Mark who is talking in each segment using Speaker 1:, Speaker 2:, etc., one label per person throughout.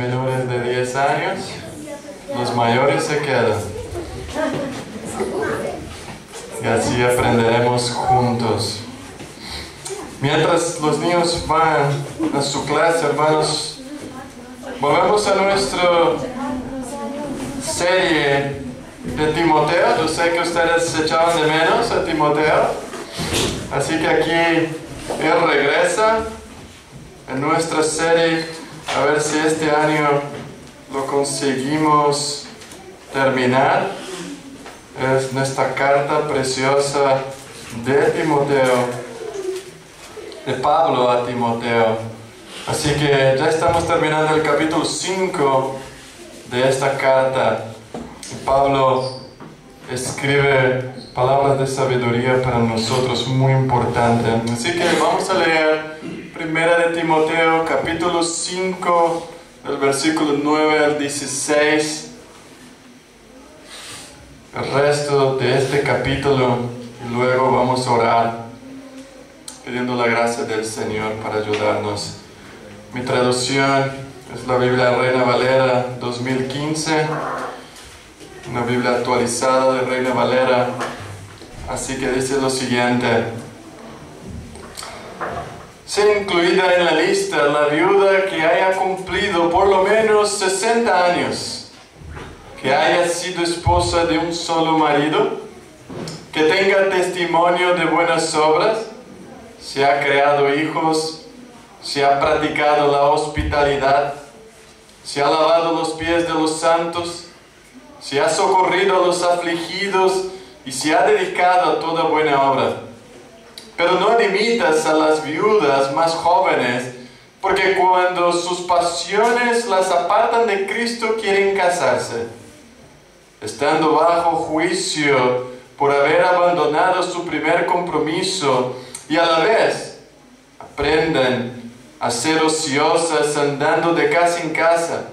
Speaker 1: menores de 10 años, los mayores se quedan. Y así aprenderemos juntos. Mientras los niños van a su clase, hermanos, volvemos a nuestra serie de Timoteo. Yo sé que ustedes echaban de menos a Timoteo, así que aquí él regresa en nuestra serie, a ver si este año lo conseguimos terminar. Es nuestra carta preciosa de Timoteo, de Pablo a Timoteo. Así que ya estamos terminando el capítulo 5 de esta carta. Pablo escribe palabras de sabiduría para nosotros muy importantes. Así que vamos a leer Primera de Timoteo, capítulo 5, del versículo 9 al 16. El resto de este capítulo, y luego vamos a orar pidiendo la gracia del Señor para ayudarnos. Mi traducción es la Biblia Reina Valera 2015, una Biblia actualizada de Reina Valera, así que dice lo siguiente: sea incluida en la lista la viuda que haya cumplido por lo menos 60 años, que haya sido esposa de un solo marido, que tenga testimonio de buenas obras, si ha creado hijos, si ha practicado la hospitalidad, si ha lavado los pies de los santos, si ha socorrido a los afligidos y si ha dedicado a toda buena obra. Pero no limitas a las viudas más jóvenes, porque cuando sus pasiones las apartan de Cristo quieren casarse, estando bajo juicio por haber abandonado su primer compromiso, y a la vez aprenden a ser ociosas andando de casa en casa.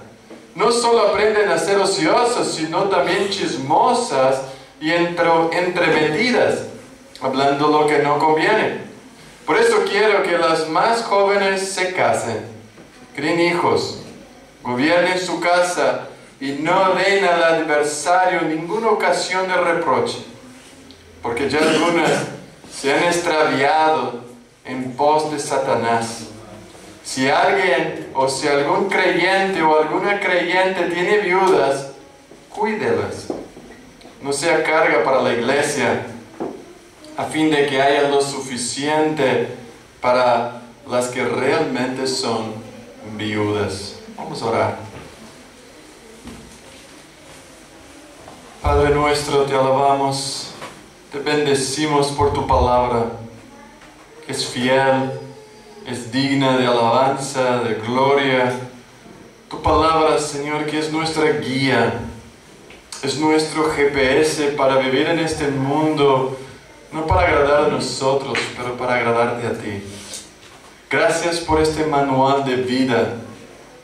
Speaker 1: No solo aprenden a ser ociosas, sino también chismosas y entremetidas, hablando lo que no conviene. Por eso quiero que las más jóvenes se casen, críen hijos, gobiernen su casa y no den al adversario ninguna ocasión de reproche, porque ya algunas se han extraviado en pos de Satanás. Si alguien o si algún creyente o alguna creyente tiene viudas, cuídelas. No sea carga para la iglesia, a fin de que haya lo suficiente para las que realmente son viudas. Vamos a orar. Padre nuestro, te alabamos, te bendecimos por tu palabra, que es fiel, es digna de alabanza, de gloria. Tu palabra, Señor, que es nuestra guía, es nuestro GPS para vivir en este mundo, no para agradar a nosotros, pero para agradarte a ti. Gracias por este manual de vida,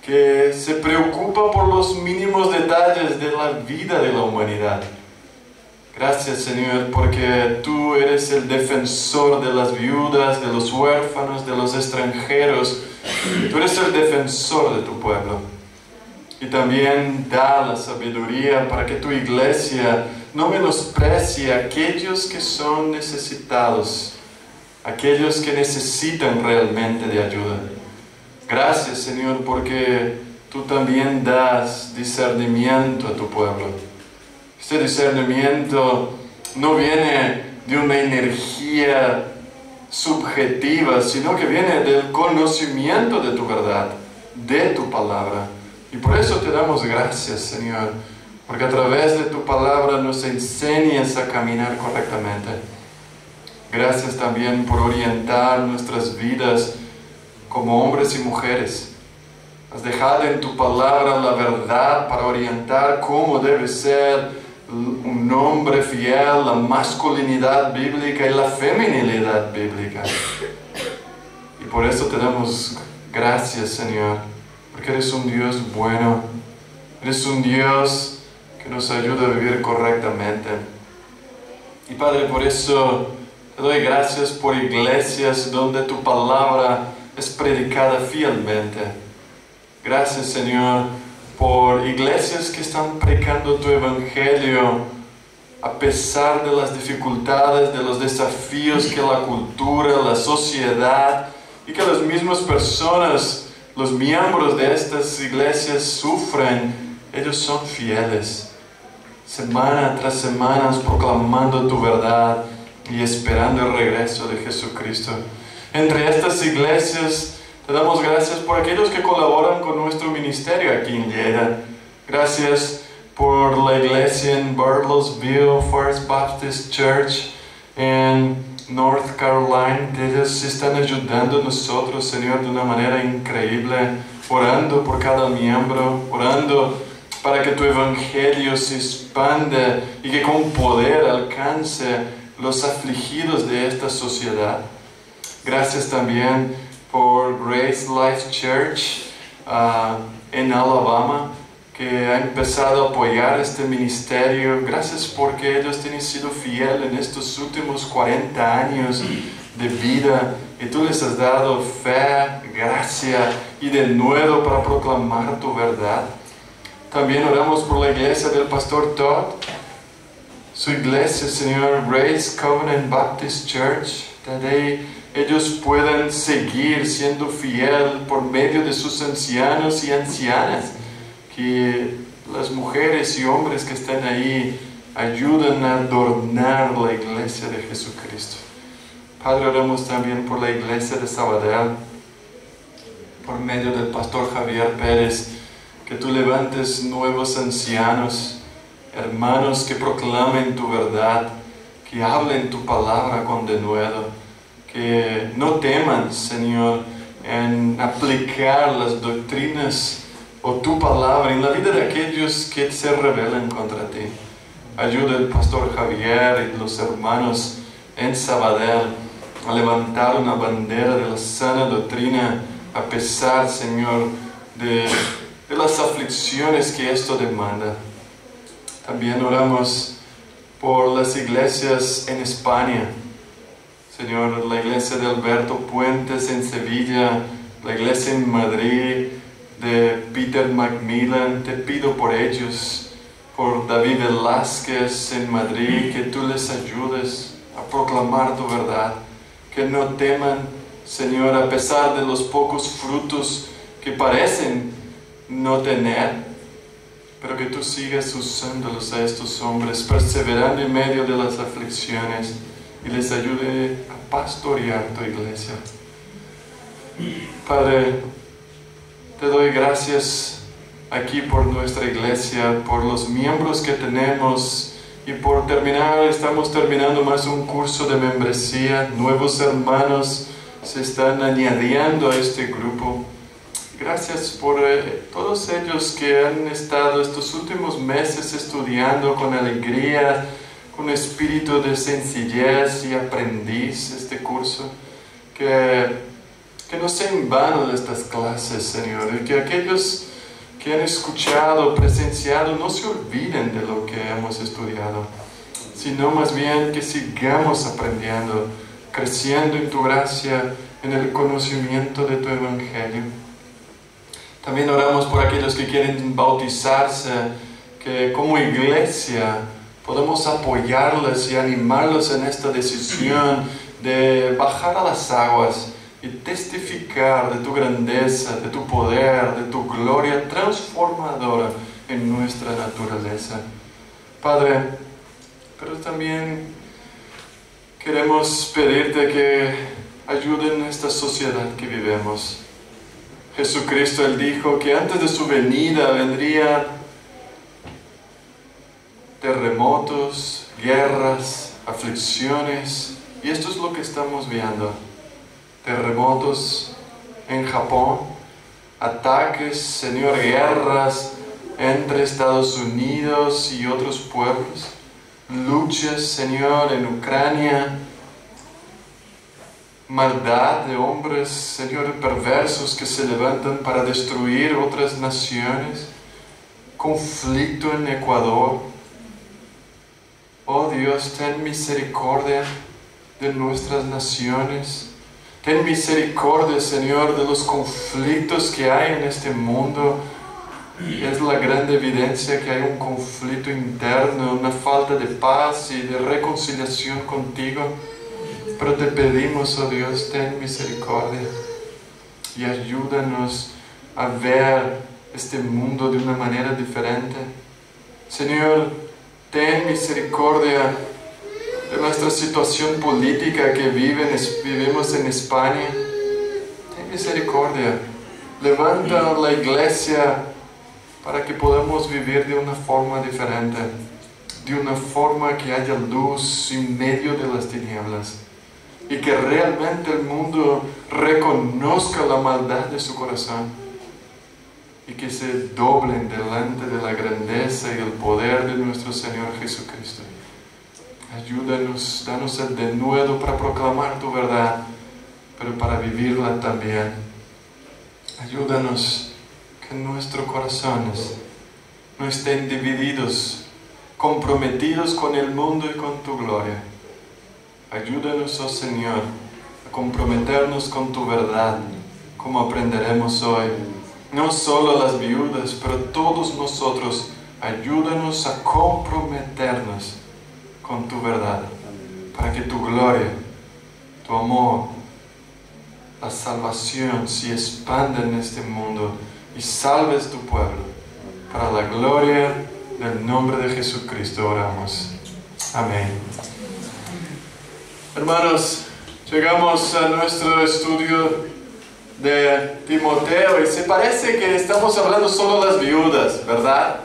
Speaker 1: que se preocupa por los mínimos detalles de la vida de la humanidad. Gracias, Señor, porque tú eres el defensor de las viudas, de los huérfanos, de los extranjeros. Tú eres el defensor de tu pueblo. Y también da la sabiduría para que tu iglesia no menosprecie a aquellos que son necesitados, aquellos que necesitan realmente de ayuda. Gracias, Señor, porque tú también das discernimiento a tu pueblo. Este discernimiento no viene de una energía subjetiva, sino que viene del conocimiento de tu verdad, de tu palabra. Y por eso te damos gracias, Señor, porque a través de tu palabra nos enseñas a caminar correctamente. Gracias también por orientar nuestras vidas como hombres y mujeres. Has dejado en tu palabra la verdad para orientar cómo debe ser un hombre fiel, la masculinidad bíblica y la feminilidad bíblica. Y por eso te damos gracias, Señor, porque eres un Dios bueno, eres un Dios que nos ayuda a vivir correctamente. Y Padre, por eso te doy gracias por iglesias donde tu palabra es predicada fielmente. Gracias, Señor, por iglesias que están predicando tu evangelio a pesar de las dificultades, de los desafíos que la cultura, la sociedad y que las mismas personas, los miembros de estas iglesias sufren. Ellos son fieles, semana tras semana proclamando tu verdad y esperando el regreso de Jesucristo. Entre estas iglesias te damos gracias por aquellos que colaboran con nuestro ministerio aquí en Lleida. Gracias por la iglesia en Bartlesville, First Baptist Church en North Carolina. Ellos están ayudando a nosotros, Señor, de una manera increíble, orando por cada miembro, orando para que tu evangelio se expanda y que con poder alcance los afligidos de esta sociedad. Gracias también por Grace Life Church en Alabama, que ha empezado a apoyar este ministerio. Gracias porque ellos han sido fieles en estos últimos 40 años de vida y tú les has dado fe, gracia y de nuevo para proclamar tu verdad. También oramos por la iglesia del pastor Todd, su iglesia, Señor, Grace Covenant Baptist Church, donde ellos puedan seguir siendo fiel por medio de sus ancianos y ancianas, que las mujeres y hombres que están ahí ayuden a adornar la iglesia de Jesucristo. Padre, oramos también por la iglesia de Sabadell, por medio del pastor Javier Pérez, que tú levantes nuevos ancianos, hermanos que proclamen tu verdad, que hablen tu palabra con denuedo, que no teman, Señor, en aplicar las doctrinas o tu palabra en la vida de aquellos que se rebelan contra ti. Ayuda al pastor Javier y los hermanos en Sabadell a levantar una bandera de la sana doctrina a pesar, Señor, de las aflicciones que esto demanda. También oramos por las iglesias en España. Señor, la iglesia de Alberto Puentes en Sevilla, la iglesia en Madrid de Peter Macmillan, te pido por ellos, por David Velázquez en Madrid, que tú les ayudes a proclamar tu verdad, que no teman, Señor, a pesar de los pocos frutos que parecen no tener, pero que tú sigas usándolos a estos hombres, perseverando en medio de las aflicciones, y les ayude a pastorear tu iglesia. Padre, te doy gracias aquí por nuestra iglesia, por los miembros que tenemos, y por estamos terminando más un curso de membresía. Nuevos hermanos se están añadiendo a este grupo. Gracias por todos ellos que han estado estos últimos meses estudiando con alegría, con espíritu de sencillez y aprendiz este curso. Que no sea en vano estas clases, Señor, y que aquellos que han escuchado, presenciado, no se olviden de lo que hemos estudiado, sino más bien que sigamos aprendiendo, creciendo en tu gracia, en el conocimiento de tu evangelio. También oramos por aquellos que quieren bautizarse, que como iglesia podamos apoyarles y animarlos en esta decisión de bajar a las aguas y testificar de tu grandeza, de tu poder, de tu gloria transformadora en nuestra naturaleza. Padre, pero también queremos pedirte que ayuden a esta sociedad que vivimos. Jesucristo, Él dijo que antes de su venida vendrían terremotos, guerras, aflicciones, y esto es lo que estamos viendo. Terremotos en Japón, ataques, Señor, guerras entre Estados Unidos y otros pueblos, luchas, Señor, en Ucrania, maldad de hombres, Señor, perversos que se levantan para destruir otras naciones, conflicto en Ecuador. Oh Dios, ten misericordia de nuestras naciones. Ten misericordia, Señor, de los conflictos que hay en este mundo. Es la gran evidencia que hay un conflicto interno, una falta de paz y de reconciliación contigo. Pero te pedimos, oh Dios, ten misericordia y ayúdanos a ver este mundo de una manera diferente. Señor, ten misericordia de nuestra situación política que vivimos en España. Ten misericordia. Levanta la iglesia para que podamos vivir de una forma diferente, de una forma que haya luz en medio de las tinieblas y que realmente el mundo reconozca la maldad de su corazón y que se doblen delante de la grandeza y el poder de nuestro Señor Jesucristo. Ayúdanos, danos el denuedo para proclamar tu verdad, pero para vivirla también. Ayúdanos que nuestros corazones no estén divididos, comprometidos con el mundo y con tu gloria. Ayúdanos, oh Señor, a comprometernos con tu verdad, como aprenderemos hoy. No solo las viudas, pero todos nosotros, ayúdanos a comprometernos con tu verdad, para que tu gloria, tu amor, la salvación se expanda en este mundo y salves tu pueblo. Para la gloria del nombre de Jesucristo oramos. Amén. Hermanos, llegamos a nuestro estudio de Timoteo y se parece que estamos hablando solo de las viudas, ¿verdad?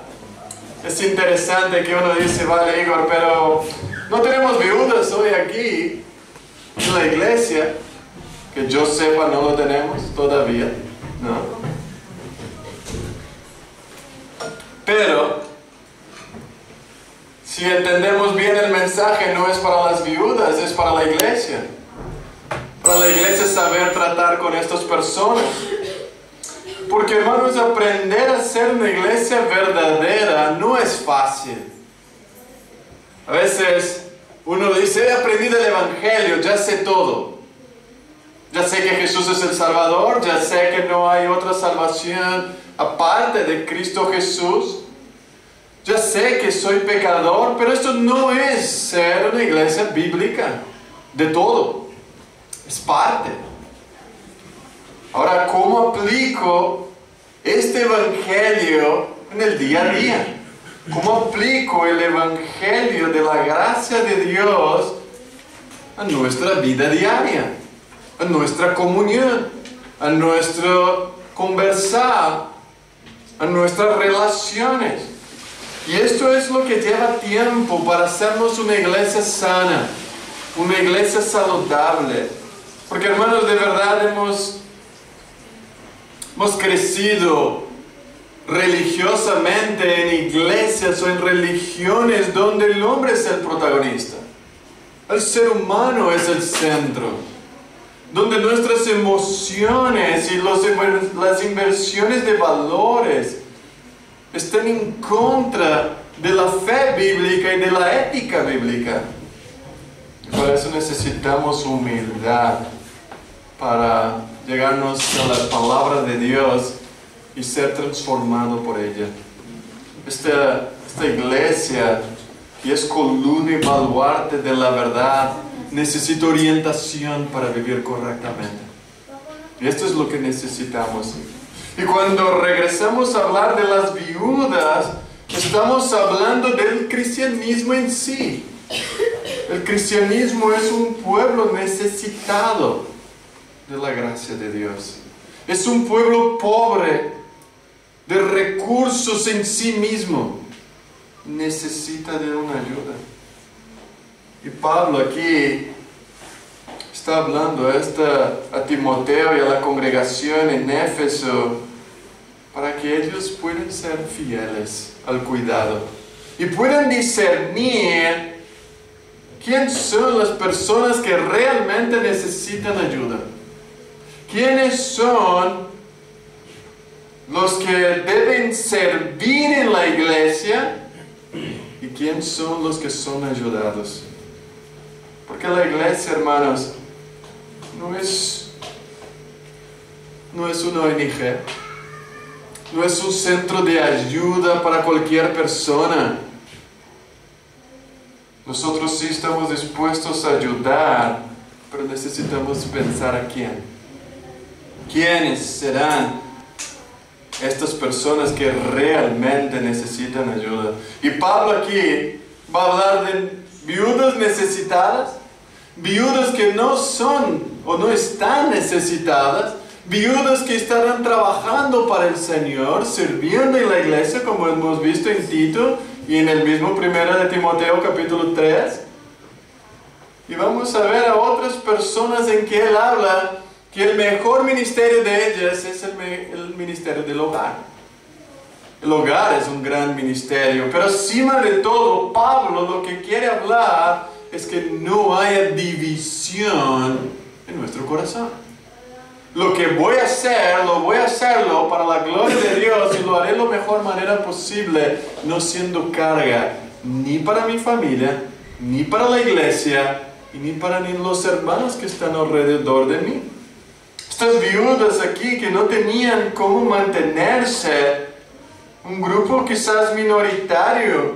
Speaker 1: Es interesante que uno dice, vale Igor, pero no tenemos viudas hoy aquí en la iglesia. Que yo sepa no lo tenemos todavía, ¿no? Pero si entendemos bien el mensaje, no es para las viudas, es para la iglesia. Para la iglesia saber tratar con estas personas. Porque, hermanos, aprender a ser una iglesia verdadera no es fácil. A veces uno dice, he aprendido el Evangelio, ya sé todo. Ya sé que Jesús es el Salvador, ya sé que no hay otra salvación aparte de Cristo Jesús. Ya sé que soy pecador, pero esto no es ser una iglesia bíblica de todo. Es parte. Ahora, ¿cómo aplico este Evangelio en el día a día? ¿Cómo aplico el Evangelio de la gracia de Dios a nuestra vida diaria? A nuestra comunión, a nuestro conversar, a nuestras relaciones. Y esto es lo que lleva tiempo para hacernos una iglesia sana, una iglesia saludable. Porque, hermanos, de verdad hemos crecido religiosamente en iglesias o en religiones donde el hombre es el protagonista. El ser humano es el centro. Donde nuestras emociones y las inversiones de valores están en contra de la fe bíblica y de la ética bíblica. Y por eso necesitamos humildad para llegarnos a la palabra de Dios y ser transformado por ella. Esta iglesia, que es columna y baluarte de la verdad, necesita orientación para vivir correctamente. Y esto es lo que necesitamos. Y cuando regresamos a hablar de las viudas, estamos hablando del cristianismo en sí. El cristianismo es un pueblo necesitado de la gracia de Dios. Es un pueblo pobre de recursos en sí mismo. Necesita de una ayuda. Y Pablo aquí está hablando a Timoteo y a la congregación en Éfeso para que ellos puedan ser fieles al cuidado y puedan discernir quiénes son las personas que realmente necesitan ayuda. ¿Quiénes son los que deben servir en la iglesia y quiénes son los que son ayudados? Porque la iglesia, hermanos, no es no es una ONG, no es un centro de ayuda para cualquier persona. Nosotros sí estamos dispuestos a ayudar, pero necesitamos pensar a quién. ¿Quiénes serán estas personas que realmente necesitan ayuda? Y Pablo aquí va a hablar de viudas necesitadas, viudas que no son o no están necesitadas, viudas que estarán trabajando para el Señor, sirviendo en la iglesia, como hemos visto en Tito y en el mismo 1 de Timoteo capítulo 3. Y vamos a ver a otras personas en que él habla que el mejor ministerio de ellas es el ministerio del hogar. El hogar es un gran ministerio, pero encima de todo, Pablo lo que quiere hablar es que no haya división en nuestro corazón. Lo que voy a hacer, voy a hacerlo para la gloria de Dios y lo haré de la mejor manera posible, no siendo carga ni para mi familia, ni para la iglesia, y ni para los hermanos que están alrededor de mí. Estas viudas aquí que no tenían cómo mantenerse, un grupo quizás minoritario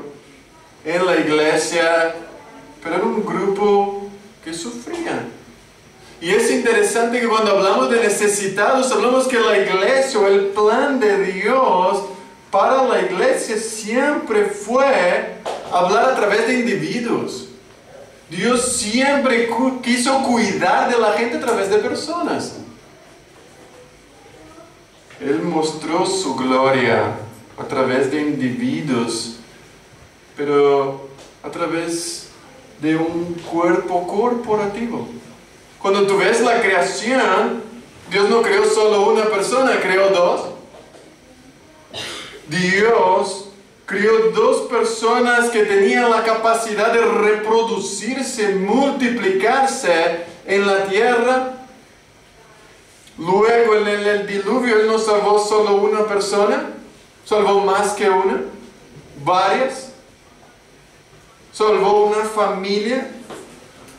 Speaker 1: en la iglesia, pero era un grupo que sufría. Y es interesante que cuando hablamos de necesitados, hablamos que la iglesia o el plan de Dios para la iglesia siempre fue hablar a través de individuos. Dios siempre quiso cuidar de la gente a través de personas. Él mostró su gloria a través de individuos, pero a través de un cuerpo corporativo. Cuando tú ves la creación, Dios no creó solo una persona, creó dos. Dios creó dos personas que tenían la capacidad de reproducirse, multiplicarse en la tierra. Luego en el diluvio Él no salvó solo una persona, salvó más que una, varias, salvó una familia.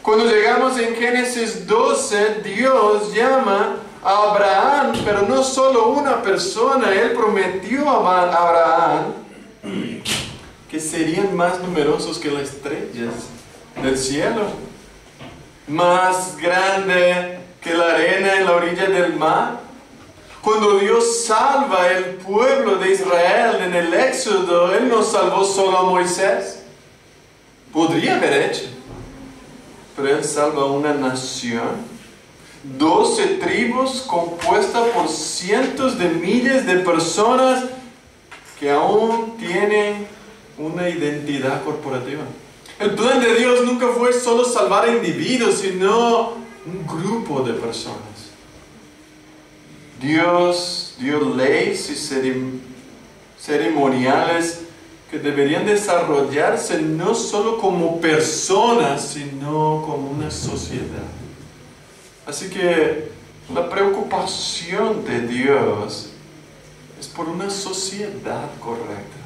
Speaker 1: Cuando llegamos en Génesis 12, Dios llama a Abraham, pero no solo una persona. Él prometió a Abraham que serían más numerosos que las estrellas del cielo, más grande que la arena en la orilla del mar. Cuando Dios salva el pueblo de Israel en el Éxodo, Él no salvó solo a Moisés. Podría haber hecho, pero Él salva a una nación, 12 tribus compuestas por cientos de miles de personas que aún tienen una identidad corporativa. El plan de Dios nunca fue solo salvar a individuos, sino un grupo de personas. Dios dio leyes y ceremoniales que deberían desarrollarse no solo como personas, sino como una sociedad. Así que la preocupación de Dios es por una sociedad correcta.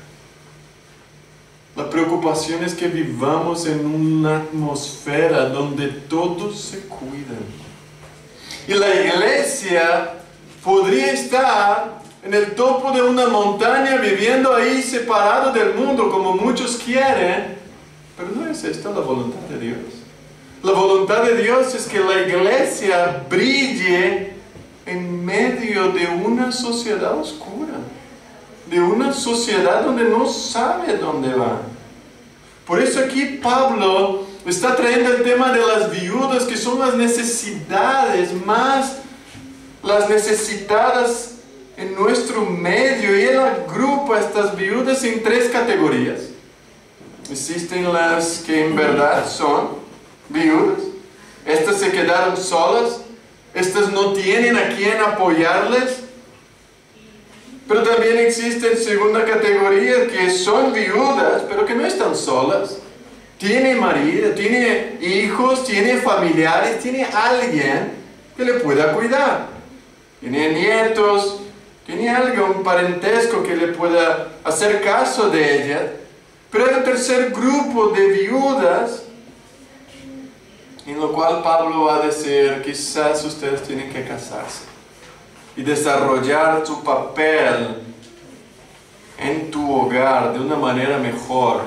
Speaker 1: La preocupación es que vivamos en una atmósfera donde todos se cuidan. Y la iglesia podría estar en el topo de una montaña, viviendo ahí separado del mundo como muchos quieren, pero no es esta la voluntad de Dios. La voluntad de Dios es que la iglesia brille en medio de una sociedad oscura, de una sociedad donde no sabe dónde va. Por eso aquí Pablo está trayendo el tema de las viudas, que son las necesidades más las necesitadas en nuestro medio, y él agrupa a estas viudas en tres categorías. Existen las que en verdad son viudas, estas se quedaron solas, estas no tienen a quien apoyarles. Pero también existe segunda categoría que son viudas, pero que no están solas. Tiene marido, tiene hijos, tiene familiares, tiene alguien que le pueda cuidar. Tiene nietos, tiene algún parentesco que le pueda hacer caso de ella. Pero hay un tercer grupo de viudas, en lo cual Pablo va a decir, quizás ustedes tienen que casarse. y desarrollar tu papel en tu hogar de una manera mejor.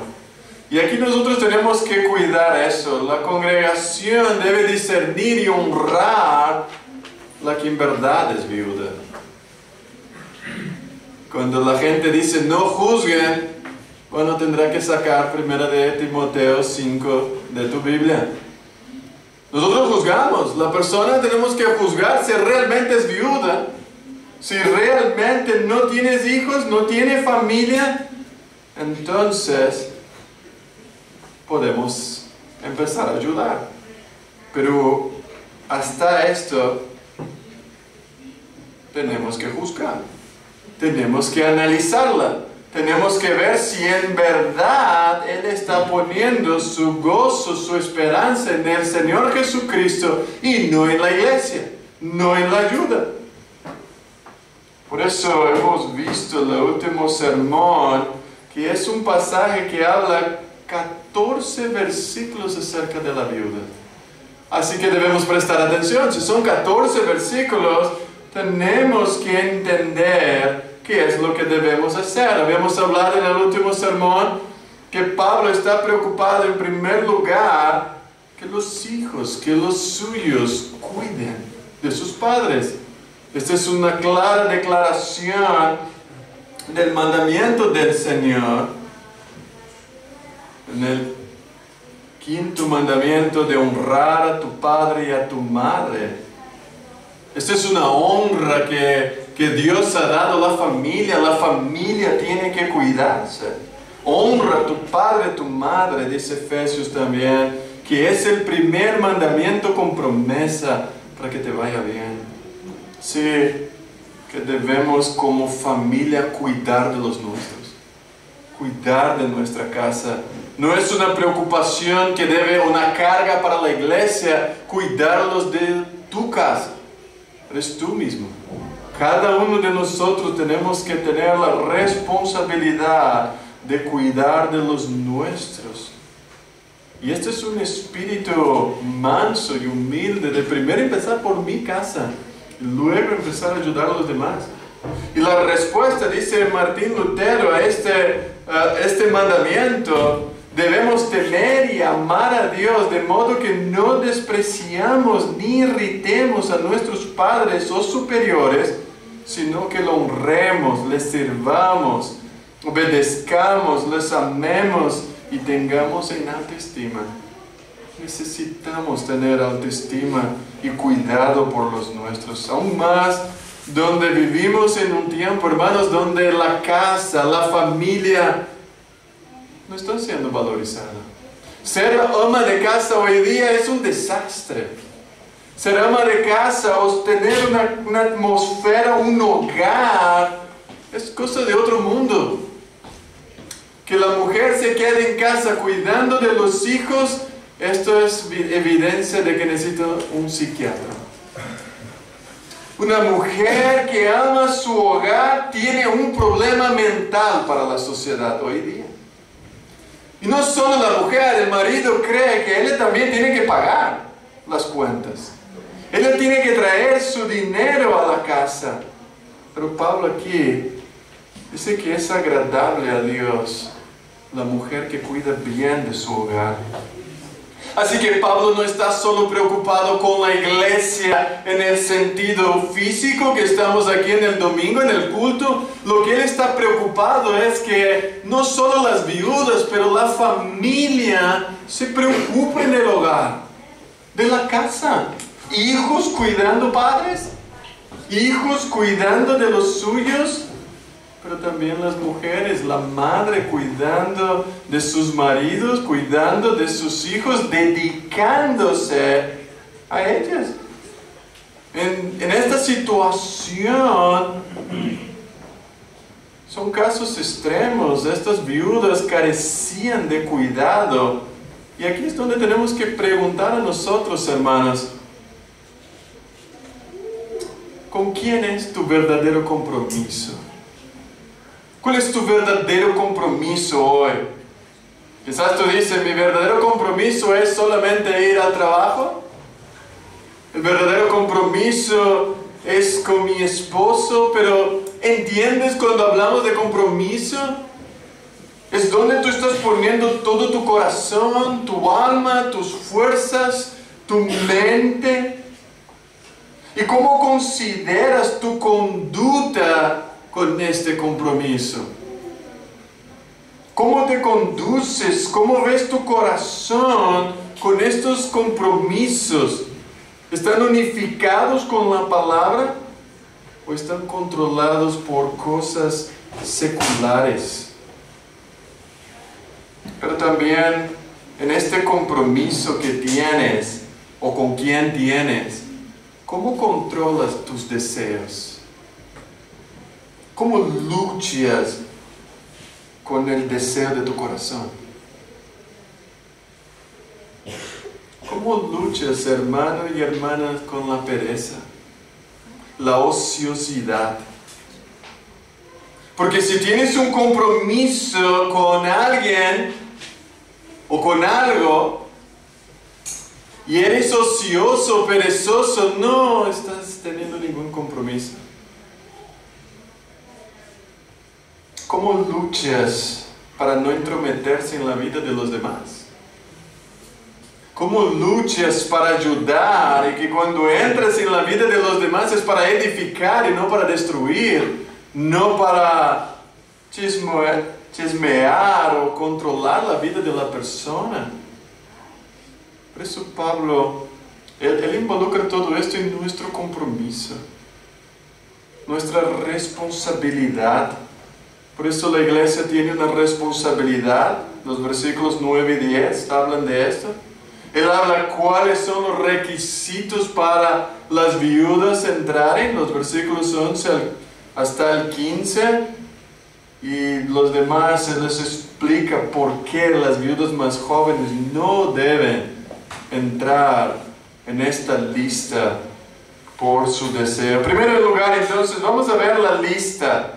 Speaker 1: Y aquí nosotros tenemos que cuidar eso. La congregación debe discernir y honrar la que en verdad es viuda. Cuando la gente dice no juzguen, bueno, tendrá que sacar 1 de Timoteo 5 de tu Biblia. Nosotros juzgamos. La persona tenemos que juzgar si realmente es viuda. Si realmente no tienes hijos, no tiene familia, entonces podemos empezar a ayudar. Pero hasta esto tenemos que juzgar. Tenemos que analizarla. Tenemos que ver si en verdad Él está poniendo su gozo, su esperanza en el Señor Jesucristo y no en la iglesia, no en la ayuda. Por eso hemos visto el último sermón, que es un pasaje que habla 14 versículos acerca de la viuda. Así que debemos prestar atención. Si son 14 versículos, tenemos que entender qué es lo que debemos hacer. Habíamos hablado en el último sermón que Pablo está preocupado en primer lugar que los hijos, que los suyos cuiden de sus padres. Esta es una clara declaración del mandamiento del Señor. En el 5º mandamiento de honrar a tu padre y a tu madre. Esta es una honra que Dios ha dado a la familia tiene que cuidarse. Honra a tu padre y tu madre, dice Efesios también, que es el primer mandamiento con promesa para que te vaya bien. Sí, que debemos como familia cuidar de los nuestros, cuidar de nuestra casa. No es una preocupación que debe, una carga para la iglesia, cuidarlos de tu casa. Eres tú mismo. Cada uno de nosotros tenemos que tener la responsabilidad de cuidar de los nuestros. Y este es un espíritu manso y humilde de primero empezar por mi casa y luego empezar a ayudar a los demás. Y la respuesta, dice Martín Lutero, a este mandamiento: debemos temer y amar a Dios de modo que no despreciamos ni irritemos a nuestros padres o superiores, sino que lo honremos, les sirvamos, obedezcamos, les amemos y tengamos en alta estima. Necesitamos tener autoestima y cuidado por los nuestros, aún más donde vivimos en un tiempo, hermanos, donde la casa, la familia no están siendo valorizadas. Ser ama de casa hoy día es un desastre. Ser ama de casa o tener una atmósfera, un hogar, es cosa de otro mundo. Que la mujer se quede en casa cuidando de los hijos, esto es evidencia de que necesita un psiquiatra. Una mujer que ama su hogar tiene un problema mental para la sociedad hoy día. Y no solo la mujer, el marido cree que ella también tiene que pagar las cuentas. Ella tiene que traer su dinero a la casa. Pero Pablo aquí dice que es agradable a Dios la mujer que cuida bien de su hogar. Así que Pablo no está solo preocupado con la iglesia en el sentido físico, que estamos aquí en el domingo, en el culto. Lo que él está preocupado es que no solo las viudas, pero la familia se preocupe en el hogar, de la casa. Hijos cuidando padres, hijos cuidando de los suyos, pero también las mujeres, la madre cuidando de sus maridos, cuidando de sus hijos, dedicándose a ellas. En esta situación, son casos extremos. Estas viudas carecían de cuidado. Y aquí es donde tenemos que preguntar a nosotros, hermanos, ¿con quién es tu verdadero compromiso? ¿Cuál es tu verdadero compromiso hoy? Quizás tú dices, mi verdadero compromiso es solamente ir al trabajo. El verdadero compromiso es con mi esposo, pero ¿entiendes cuando hablamos de compromiso? Es donde tú estás poniendo todo tu corazón, tu alma, tus fuerzas, tu mente. ¿Y cómo consideras tu conducta con este compromiso? ¿Cómo te conduces? ¿Cómo ves tu corazón con estos compromisos? ¿Están unificados con la palabra o están controlados por cosas seculares? Pero también en este compromiso que tienes o con quien tienes, ¿cómo controlas tus deseos? ¿Cómo luchas con el deseo de tu corazón? ¿Cómo luchas, hermano y hermanas, con la pereza, la ociosidad? Porque si tienes un compromiso con alguien o con algo y eres ocioso, perezoso, no estás teniendo ningún compromiso. ¿Cómo luchas para no entrometerse en la vida de los demás? ¿Cómo luchas para ayudar y que cuando entras en la vida de los demás es para edificar y no para destruir, no para chismear o controlar la vida de la persona? Por eso Pablo, él involucra todo esto en nuestro compromiso, nuestra responsabilidad. Por eso la iglesia tiene una responsabilidad. Los versículos 9 y 10 hablan de esto. Él habla cuáles son los requisitos para las viudas entrar en los versículos 11 hasta el 15. Y los demás se les explica por qué las viudas más jóvenes no deben entrar en esta lista por su deseo. En primer lugar, entonces, vamos a ver la lista.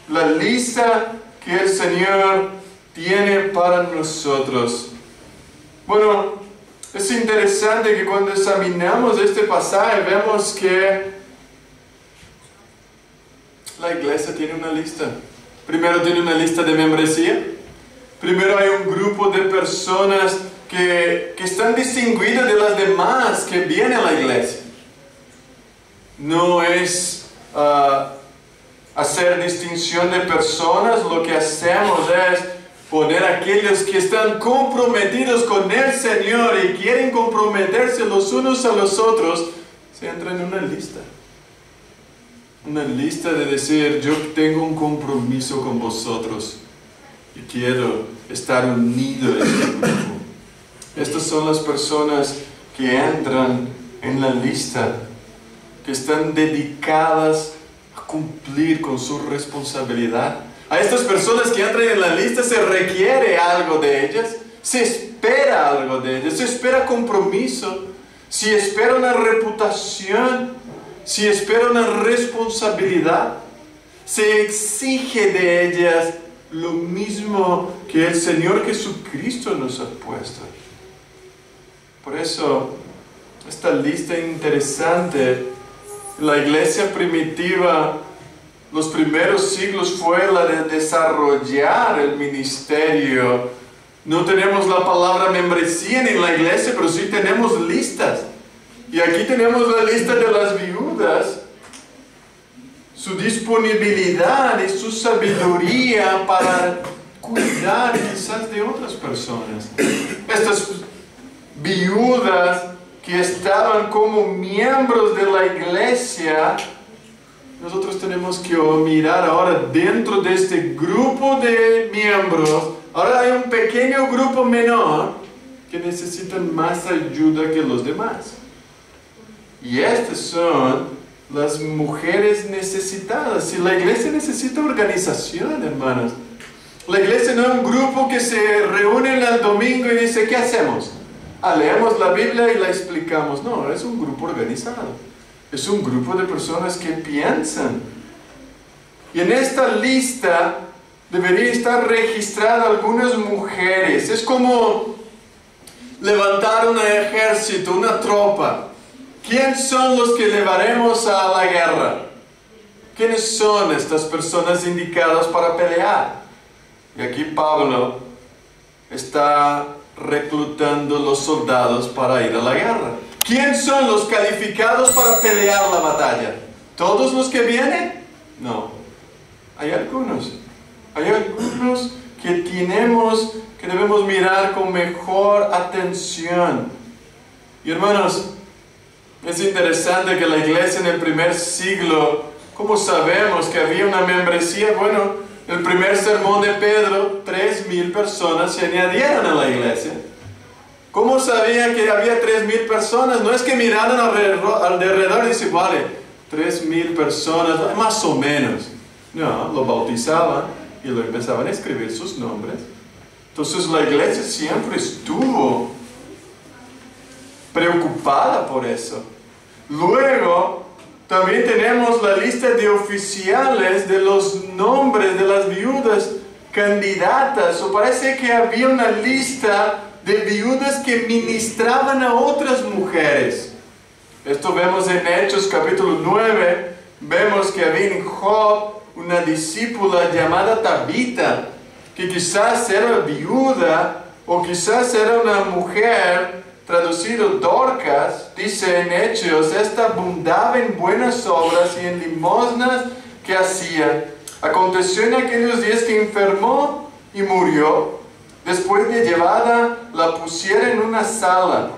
Speaker 1: La lista que el Señor tiene para nosotros. Bueno, es interesante que cuando examinamos este pasaje vemos que la iglesia tiene una lista. Primero tiene una lista de membresía. Primero hay un grupo de personas que están distinguidas de las demás que vienen a la iglesia. No es hacer distinción de personas. Lo que hacemos es poner a aquellos que están comprometidos con el Señor y quieren comprometerse los unos a los otros, se entran en una lista. Una lista de decir, yo tengo un compromiso con vosotros y quiero estar unido en este grupo. Estas son las personas que entran en la lista, que están dedicadas a cumplir con su responsabilidad. A estas personas que entran en la lista se requiere algo de ellas, se espera algo de ellas, se espera compromiso, se espera una reputación, se espera una responsabilidad, se exige de ellas lo mismo que el Señor Jesucristo nos ha puesto. Por eso, esta lista interesante, la iglesia primitiva, los primeros siglos fue la de desarrollar el ministerio. No tenemos la palabra membresía en la iglesia, pero sí tenemos listas. Y aquí tenemos la lista de las viudas, su disponibilidad y su sabiduría para cuidar quizás de otras personas. Estas viudas que estaban como miembros de la iglesia, nosotros tenemos que mirar ahora dentro de este grupo de miembros. Ahora hay un pequeño grupo menor que necesitan más ayuda que los demás. Y estas son las mujeres necesitadas. Y la iglesia necesita organización, hermanos. La iglesia no es un grupo que se reúne el domingo y dice, ¿qué hacemos? Leemos la Biblia y la explicamos. No, es un grupo organizado. Es un grupo de personas que piensan. Y en esta lista debería estar registrada algunas mujeres. Es como levantar un ejército, una tropa, ¿Quién son los que llevaremos a la guerra? ¿Quiénes son estas personas indicadas para pelear? Y aquí Pablo está reclutando los soldados para ir a la guerra. ¿Quién son los calificados para pelear la batalla? ¿Todos los que vienen? No. Hay algunos que debemos mirar con mejor atención. Y hermanos, es interesante que la iglesia en el primer siglo, ¿cómo sabemos que había una membresía? Bueno, el primer sermón de Pedro, 3,000 personas se añadieron a la iglesia. ¿Cómo sabían que había 3,000 personas? No es que miraran alrededor y dicen, vale, 3,000 personas, más o menos. No, lo bautizaban y lo empezaban a escribir sus nombres. Entonces la iglesia siempre estuvo preocupada por eso. Luego, también tenemos la lista de oficiales de los nombres de las viudas candidatas. O parece que había una lista de viudas que ministraban a otras mujeres. Esto vemos en Hechos capítulo 9. Vemos que había en Job una discípula llamada Tabita, que quizás era viuda o quizás era una mujer, traducido Dorcas, dice en Hechos, esta abundaba en buenas obras y en limosnas que hacía. Aconteció en aquellos días que enfermó y murió. Después de llevada, la pusieron en una sala.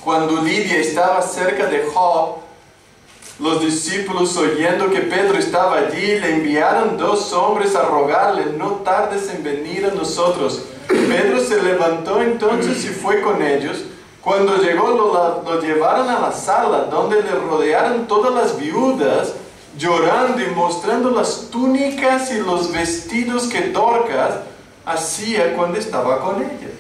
Speaker 1: Cuando Lidia estaba cerca de Job, los discípulos, oyendo que Pedro estaba allí, le enviaron 2 hombres a rogarle, no tardes en venir a nosotros. Pedro se levantó entonces y fue con ellos. Cuando llegó, lo llevaron a la sala, donde le rodearon todas las viudas, llorando y mostrando las túnicas y los vestidos que Dorcas hacía cuando estaba con ellas.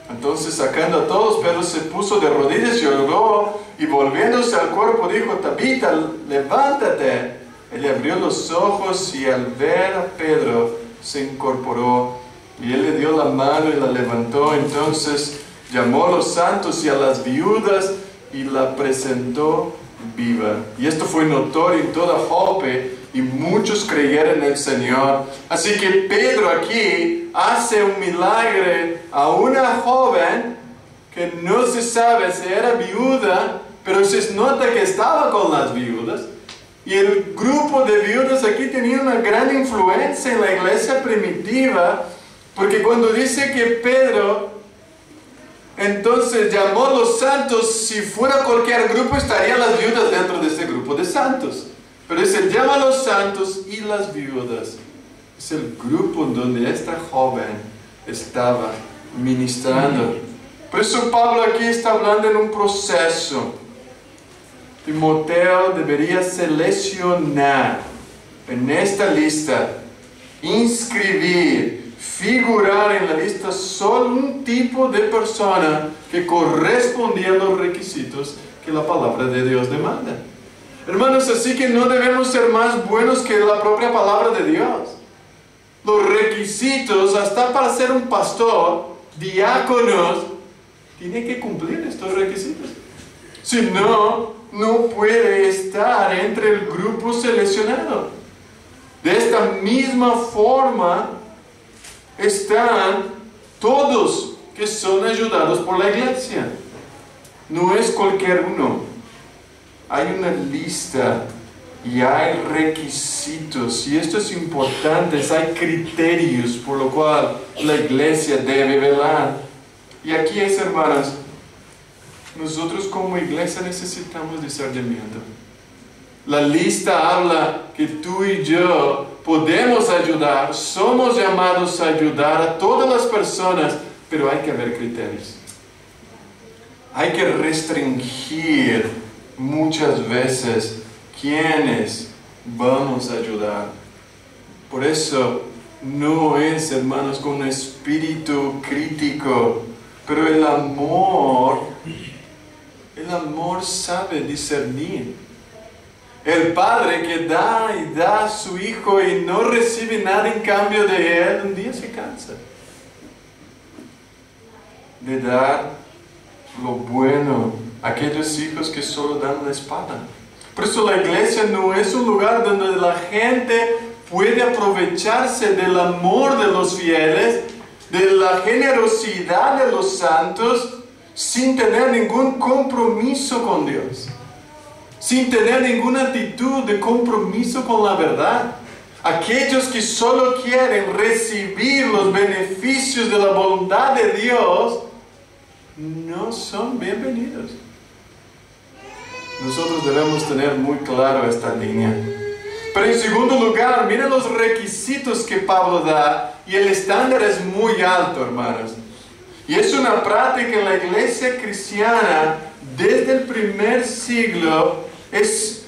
Speaker 1: Entonces, sacando a todos, Pedro se puso de rodillas y oró, y volviéndose al cuerpo dijo, Tabita, levántate. Él abrió los ojos y al ver a Pedro se incorporó, y él le dio la mano y la levantó. Entonces llamó a los santos y a las viudas y la presentó viva. Y esto fue notorio en toda Jope, y muchos creyeron en el Señor. Así que Pedro aquí hace un milagro a una joven que no se sabe si era viuda, pero se nota que estaba con las viudas. Y el grupo de viudas aquí tenía una gran influencia en la iglesia primitiva, porque cuando dice que Pedro entonces llamó a los santos, si fuera cualquier grupo estarían las viudas dentro de ese grupo de santos. Pero dice, llama a los santos y las viudas. Es el grupo donde esta joven estaba ministrando. Por eso Pablo aquí está hablando en un proceso. Timoteo debería seleccionar en esta lista, inscribir, figurar en la lista solo un tipo de persona que correspondía a los requisitos que la palabra de Dios demanda. Hermanos, así que no debemos ser más buenos que la propia palabra de Dios. Los requisitos, hasta para ser un pastor, diáconos, tiene que cumplir estos requisitos. Si no, no puede estar entre el grupo seleccionado. De esta misma forma están todos que son ayudados por la iglesia. No es cualquier uno. Hay una lista y hay requisitos, y esto es importante. Hay criterios por lo cual la iglesia debe velar. Y aquí es, hermanas, nosotros como iglesia necesitamos discernimiento. La lista habla que tú y yo podemos ayudar, somos llamados a ayudar a todas las personas, pero hay que haber criterios. Hay que restringir muchas veces quiénes vamos a ayudar. Por eso no es, hermanos, con un espíritu crítico, pero el amor sabe discernir. El padre que da y da a su hijo y no recibe nada en cambio de él, un día se cansa de dar lo bueno aquellos hijos que solo dan la espalda. Por eso la iglesia no es un lugar donde la gente puede aprovecharse del amor de los fieles, de la generosidad de los santos, sin tener ningún compromiso con Dios, sin tener ninguna actitud de compromiso con la verdad. Aquellos que solo quieren recibir los beneficios de la bondad de Dios, no son bienvenidos. Nosotros debemos tener muy claro esta línea. Pero en segundo lugar, miren los requisitos que Pablo da, y el estándar es muy alto, hermanos. Y es una práctica en la iglesia cristiana desde el primer siglo, es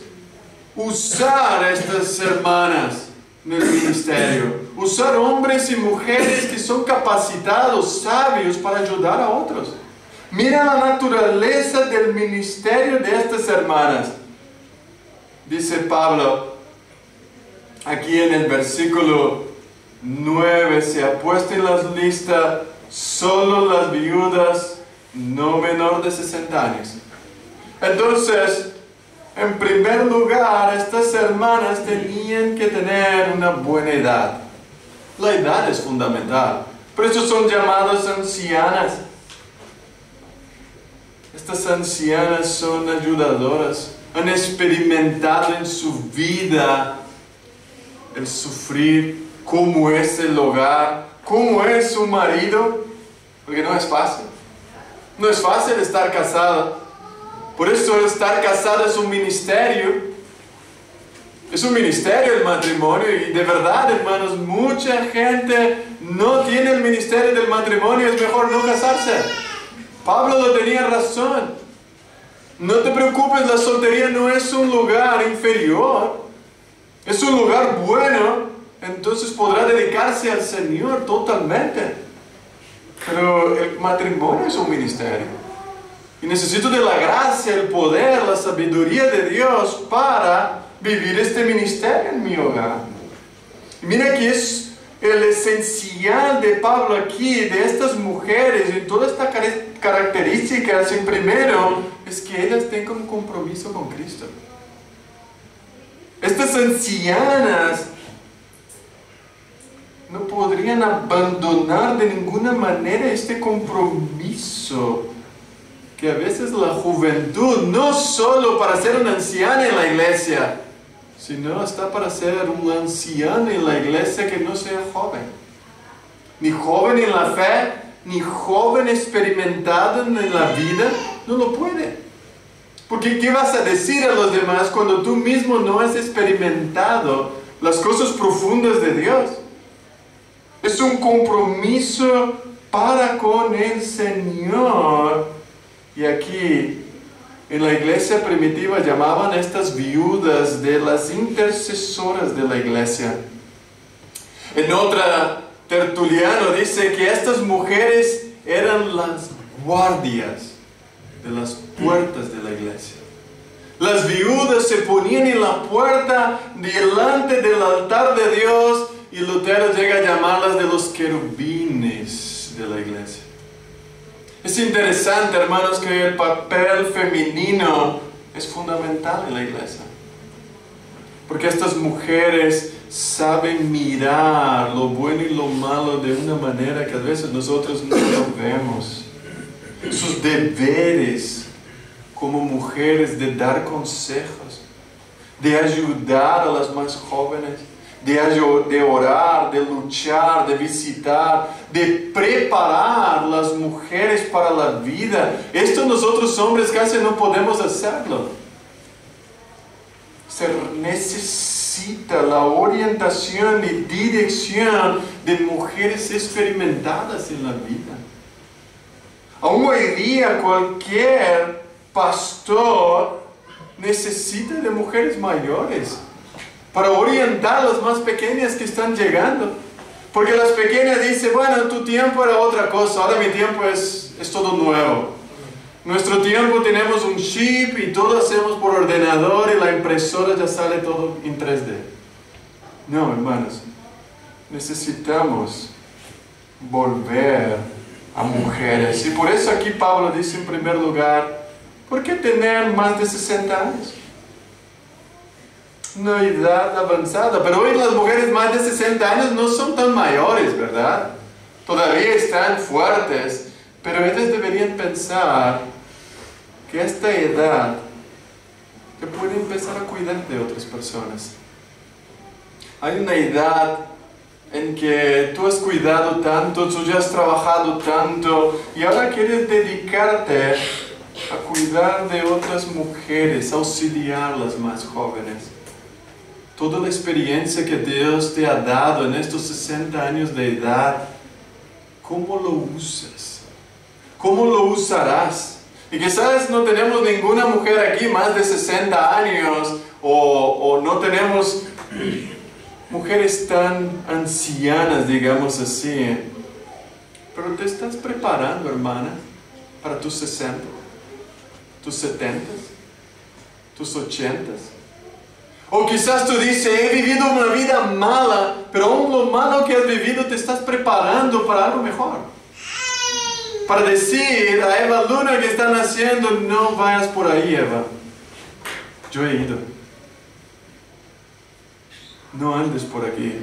Speaker 1: usar a estas hermanas en el ministerio, usar hombres y mujeres que son capacitados, sabios para ayudar a otros. Mira la naturaleza del ministerio de estas hermanas. Dice Pablo, aquí en el versículo 9, se ha puesto en la lista solo las viudas no menor de 60 años. Entonces, en primer lugar, estas hermanas tenían que tener una buena edad. La edad es fundamental. Por eso son llamadas ancianas. Estas ancianas son ayudadoras. Han experimentado en su vida el sufrir, cómo es el hogar, cómo es su marido, porque no es fácil. No es fácil estar casada. Por eso estar casada es un ministerio. Es un ministerio el matrimonio. Y de verdad, hermanos, mucha gente no tiene el ministerio del matrimonio. Es mejor no casarse. Pablo lo tenía razón. No te preocupes, la soltería no es un lugar inferior. Es un lugar bueno. Entonces podrá dedicarse al Señor totalmente. Pero el matrimonio es un ministerio. Y necesito de la gracia, el poder, la sabiduría de Dios para vivir este ministerio en mi hogar. Y mira que es el esencial de Pablo aquí, de estas mujeres, y todas estas características. En primero, es que ellas tengan un compromiso con Cristo. Estas ancianas no podrían abandonar de ninguna manera este compromiso. Que a veces la juventud, no solo para ser una anciana en la iglesia, sino hasta para ser un anciano en la iglesia que no sea joven. Ni joven en la fe, ni joven experimentado en la vida, no lo puede. Porque ¿qué vas a decir a los demás cuando tú mismo no has experimentado las cosas profundas de Dios? Es un compromiso para con el Señor. Y aquí, en la iglesia primitiva, llamaban a estas viudas de las intercesoras de la iglesia. En otra, Tertuliano dice que estas mujeres eran las guardias de las puertas de la iglesia. Las viudas se ponían en la puerta delante del altar de Dios, y Lutero llega a llamarlas de los querubines de la iglesia. Es interesante, hermanos, que el papel femenino es fundamental en la iglesia. Porque estas mujeres saben mirar lo bueno y lo malo de una manera que a veces nosotros no lo vemos. Sus deberes como mujeres de dar consejos, de ayudar a las más jóvenes, de orar, de luchar, de visitar, de preparar las mujeres para la vida. Esto nosotros hombres casi no podemos hacerlo. Se necesita la orientación y dirección de mujeres experimentadas en la vida. Aún hoy día cualquier pastor necesita de mujeres mayores para orientar a las más pequeñas que están llegando. Porque las pequeñas dicen, bueno, tu tiempo era otra cosa, ahora mi tiempo es todo nuevo. Nuestro tiempo tenemos un chip y todo hacemos por ordenador y la impresora ya sale todo en 3D. No, hermanos, necesitamos volver a mujeres. Y por eso aquí Pablo dice en primer lugar, ¿Por qué tener más de 60 años? Una edad avanzada, pero hoy las mujeres más de 60 años no son tan mayores, ¿verdad? Todavía están fuertes, pero ellas deberían pensar que a esta edad que puede empezar a cuidar de otras personas. Hay una edad en que tú has cuidado tanto, tú ya has trabajado tanto y ahora quieres dedicarte a cuidar de otras mujeres, auxiliar a las más jóvenes. Toda la experiencia que Dios te ha dado en estos 60 años de edad, ¿cómo lo usas? ¿Cómo lo usarás? Y quizás no tenemos ninguna mujer aquí más de 60 años o no tenemos mujeres tan ancianas, digamos así. Pero te estás preparando, hermana, para tus 60, tus 70, tus 80. O quizás tú dices, he vivido una vida mala, pero aún lo malo que has vivido te estás preparando para algo mejor. Para decir a Eva Luna que está naciendo, no vayas por ahí, Eva. Yo he ido. No andes por aquí.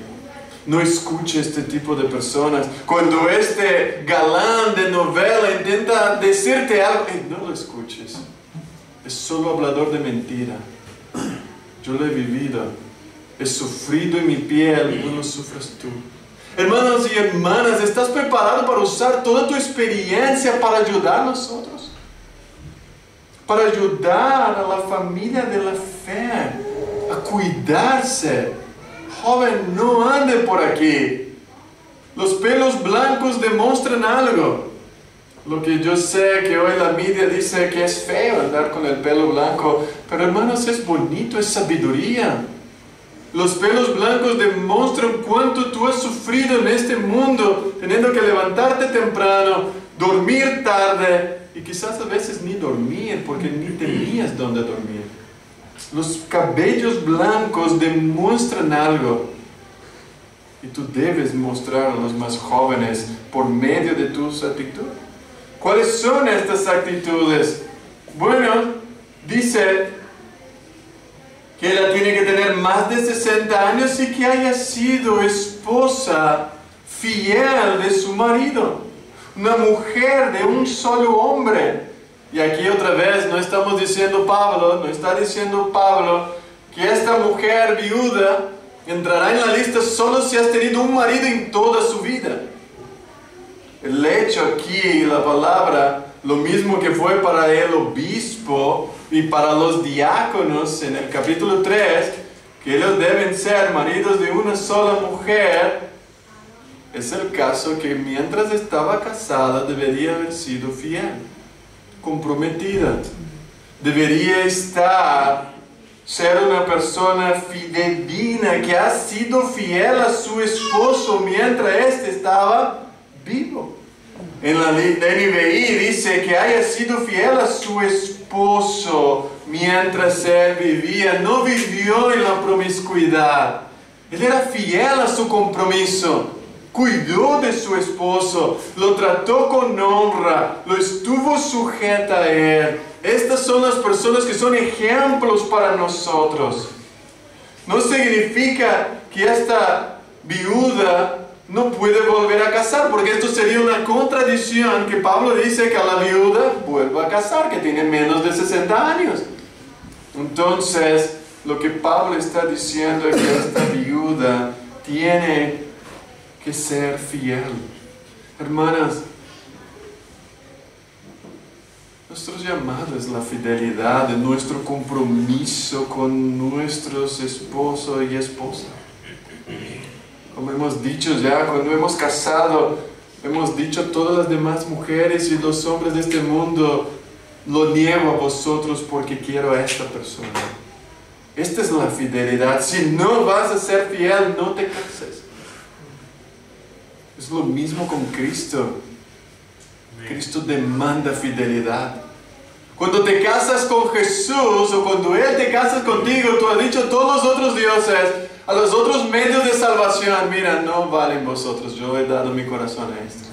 Speaker 1: No escuche este tipo de personas. Cuando este galán de novela intenta decirte algo, no lo escuches. Es solo hablador de mentira. Yo lo he vivido. He sufrido en mi piel, no lo sufras tú. Hermanos y hermanas, ¿estás preparado para usar toda tu experiencia para ayudar a nosotros? Para ayudar a la familia de la fe a cuidarse. Joven, no ande por aquí. Los pelos blancos demuestran algo. Lo que yo sé que hoy la media dice que es feo andar con el pelo blanco, pero hermanos, es bonito, es sabiduría. Los pelos blancos demuestran cuánto tú has sufrido en este mundo, teniendo que levantarte temprano, dormir tarde y quizás a veces ni dormir porque ni tenías dónde dormir. Los cabellos blancos demuestran algo y tú debes mostrar a los más jóvenes por medio de tus actitudes. ¿Cuáles son estas actitudes? Bueno, dice que ella tiene que tener más de 60 años y que haya sido esposa fiel de su marido. Una mujer de un solo hombre. Y aquí otra vez no está diciendo Pablo que esta mujer viuda entrará en la lista solo si has tenido un marido en toda su vida. El hecho aquí, la palabra, lo mismo que fue para el obispo y para los diáconos en el capítulo 3, que ellos deben ser maridos de una sola mujer, es el caso que mientras estaba casada debería haber sido fiel, comprometida, debería ser una persona fidedigna que ha sido fiel a su esposo mientras éste estaba vivo. En la NBI dice que haya sido fiel a su esposo mientras él vivía. No vivió en la promiscuidad. Él era fiel a su compromiso. Cuidó de su esposo. Lo trató con honra. Lo estuvo sujeta a él. Estas son las personas que son ejemplos para nosotros. No significa que esta viuda no puede volver a casar, porque esto sería una contradicción que Pablo dice que a la viuda vuelva a casar, que tiene menos de 60 años. Entonces, lo que Pablo está diciendo es que esta viuda tiene que ser fiel. Hermanas, nuestro llamado es la fidelidad, de nuestro compromiso con nuestros esposos y esposas. Como hemos dicho ya, cuando hemos casado, hemos dicho a todas las demás mujeres y los hombres de este mundo, lo niego a vosotros porque quiero a esta persona. Esta es la fidelidad. Si no vas a ser fiel, no te cases. Es lo mismo con Cristo. Cristo demanda fidelidad. Cuando te casas con Jesús o cuando Él te casas contigo, tú has dicho a todos los otros dioses, a los otros medios de salvación, mira, no valen vosotros, yo he dado mi corazón a esto.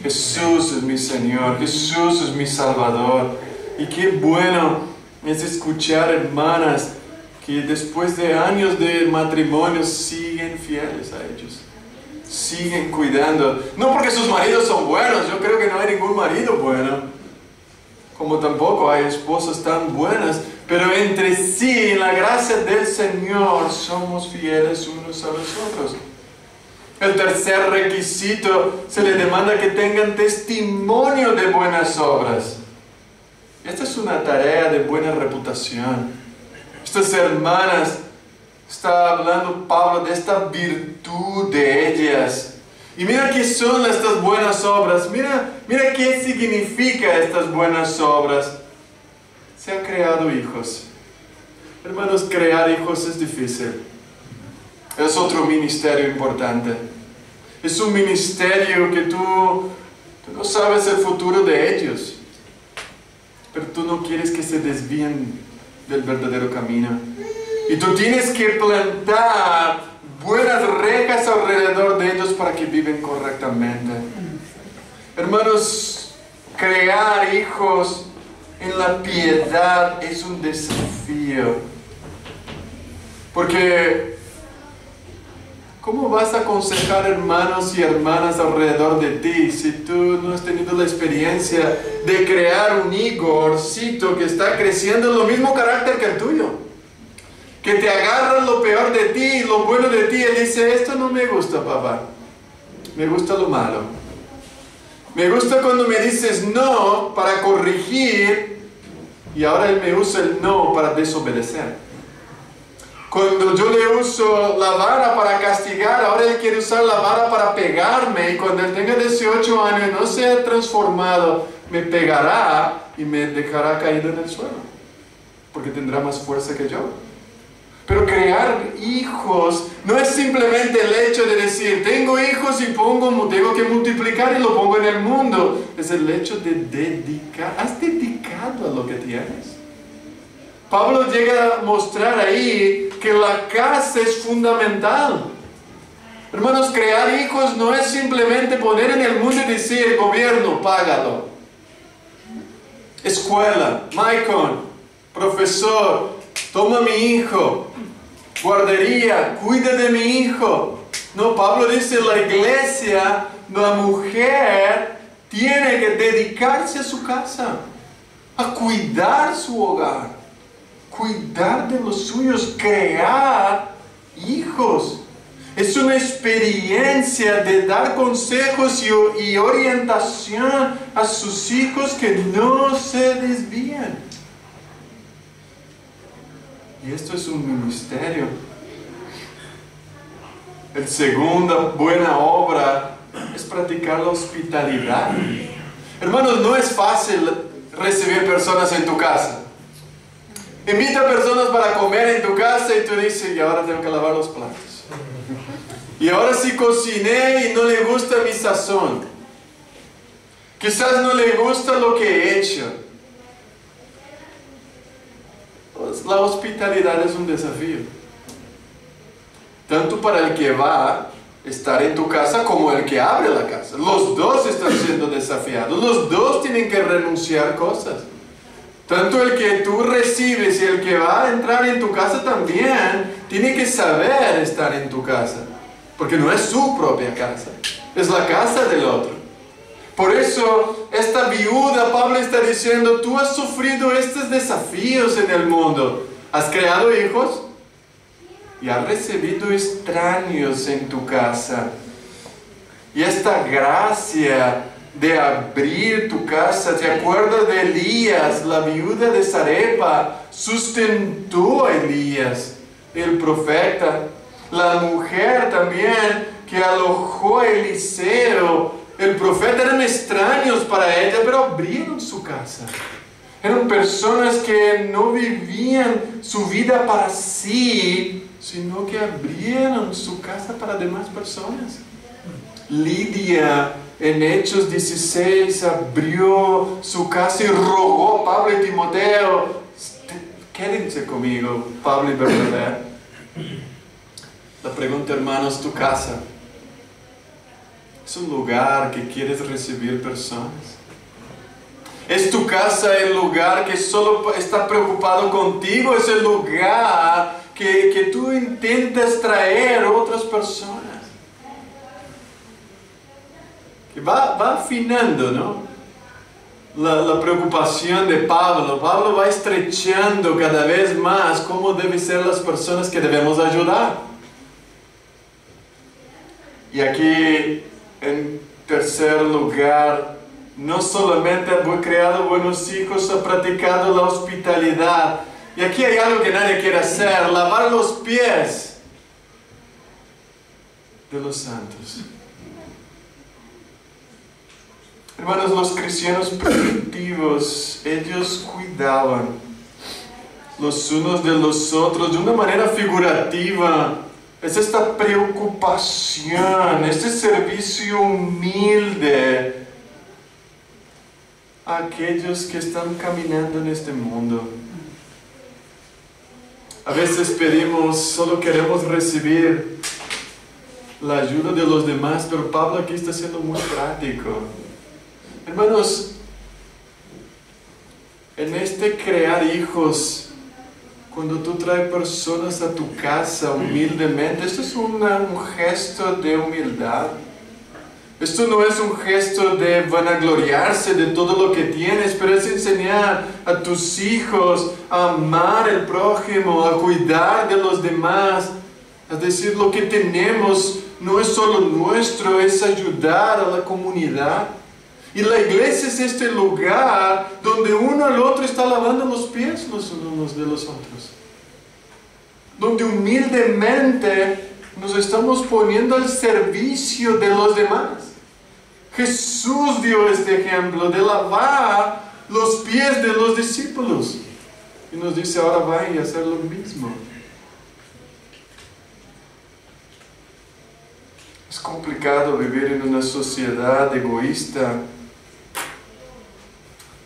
Speaker 1: Jesús es mi Señor, Jesús es mi Salvador. Y qué bueno es escuchar hermanas que después de años de matrimonio siguen fieles a ellos. Siguen cuidando. No porque sus maridos son buenos, yo creo que no hay ningún marido bueno. Como tampoco hay esposas tan buenas. Pero entre sí, en la gracia del Señor, somos fieles unos a los otros. El tercer requisito, se le demanda que tengan testimonio de buenas obras. Esta es una tarea de buena reputación. Estas hermanas, está hablando Pablo de esta virtud de ellas. Y mira qué son estas buenas obras. Mira qué significa estas buenas obras. Se han creado hijos. Hermanos, crear hijos es difícil. Es otro ministerio importante. Es un ministerio que tú no sabes el futuro de ellos. Pero tú no quieres que se desvíen del verdadero camino. Y tú tienes que plantar buenas rejas alrededor de ellos para que viven correctamente. Hermanos, crear hijos en la piedad es un desafío. Porque ¿cómo vas a aconsejar hermanos y hermanas alrededor de ti si tú no has tenido la experiencia de crear un Igorcito que está creciendo en lo mismo carácter que el tuyo? Que te agarra lo peor de ti y lo bueno de ti y dice, esto no me gusta, papá. Me gusta lo malo. Me gusta cuando me dices no para corregir y ahora él me usa el no para desobedecer. Cuando yo le uso la vara para castigar, ahora él quiere usar la vara para pegarme. Y cuando él tenga 18 años y no se ha transformado, me pegará y me dejará caído en el suelo. Porque tendrá más fuerza que yo. Pero crear hijos no es simplemente el hecho de decir, tengo hijos y tengo que multiplicar y lo pongo en el mundo. Es el hecho de dedicar. ¿Has dedicado a lo que tienes? Pablo llega a mostrar ahí que la casa es fundamental. Hermanos, crear hijos no es simplemente poner en el mundo y decir, gobierno, págalo. Escuela, Maicon, profesor, toma mi hijo. Guardería, cuida de mi hijo. No, Pablo dice, la iglesia, la mujer, tiene que dedicarse a su casa, a cuidar su hogar. Cuidar de los suyos, crear hijos. Es una experiencia de dar consejos y orientación a sus hijos que no se desvíen. Y esto es un ministerio. La segunda buena obra es practicar la hospitalidad. Hermanos, no es fácil recibir personas en tu casa. Invita a personas para comer en tu casa y tú dices, y ahora tengo que lavar los platos. Y ahora sí cociné y no le gusta mi sazón. Quizás no le gusta lo que he hecho. Pues la hospitalidad es un desafío. Tanto para el que va a estar en tu casa como el que abre la casa. Los dos están siendo desafiados. Los dos tienen que renunciar cosas. Tanto el que tú recibes y el que va a entrar en tu casa también tiene que saber estar en tu casa. Porque no es su propia casa, es la casa del otro. Por eso, esta viuda, Pablo está diciendo, tú has sufrido estos desafíos en el mundo. Has creado hijos y has recibido extraños en tu casa. Y esta gracia de abrir tu casa, ¿te acuerdas de Elías? La viuda de Sarepta sustentó a Elías, el profeta. La mujer también que alojó a Eliseo, el profeta, eran extraños para ella, pero abrieron su casa. Eran personas que no vivían su vida para sí, sino que abrieron su casa para demás personas. Lidia, en Hechos 16, abrió su casa y rogó a Pablo y Timoteo, quédense conmigo, Pablo y Bernabé. La pregunta, hermanos, tu casa es un lugar que quieres recibir personas. ¿Es tu casa el lugar que solo está preocupado contigo? ¿Es el lugar que tú intentas traer a otras personas? Que va afinando, ¿no? La preocupación de Pablo. Pablo va estrechando cada vez más cómo deben ser las personas que debemos ayudar. Y aquí, en tercer lugar, no solamente ha creado buenos hijos, ha practicado la hospitalidad. Y aquí hay algo que nadie quiere hacer: lavar los pies de los santos. Hermanos, los cristianos primitivos, ellos cuidaban los unos de los otros de una manera figurativa. Es esta preocupación, este servicio humilde a aquellos que están caminando en este mundo. A veces pedimos, solo queremos recibir la ayuda de los demás, pero Pablo aquí está siendo muy práctico. Hermanos, en este crear hijos, cuando tú traes personas a tu casa humildemente, esto es un gesto de humildad. Esto no es un gesto de vanagloriarse de todo lo que tienes, pero es enseñar a tus hijos a amar al prójimo, a cuidar de los demás. Es decir, lo que tenemos no es solo nuestro, es ayudar a la comunidad. Y la iglesia es este lugar donde uno al otro está lavando los pies los unos de los otros. Donde humildemente nos estamos poniendo al servicio de los demás. Jesús dio este ejemplo de lavar los pies de los discípulos. Y nos dice, ahora vayan a hacer lo mismo. Es complicado vivir en una sociedad egoísta,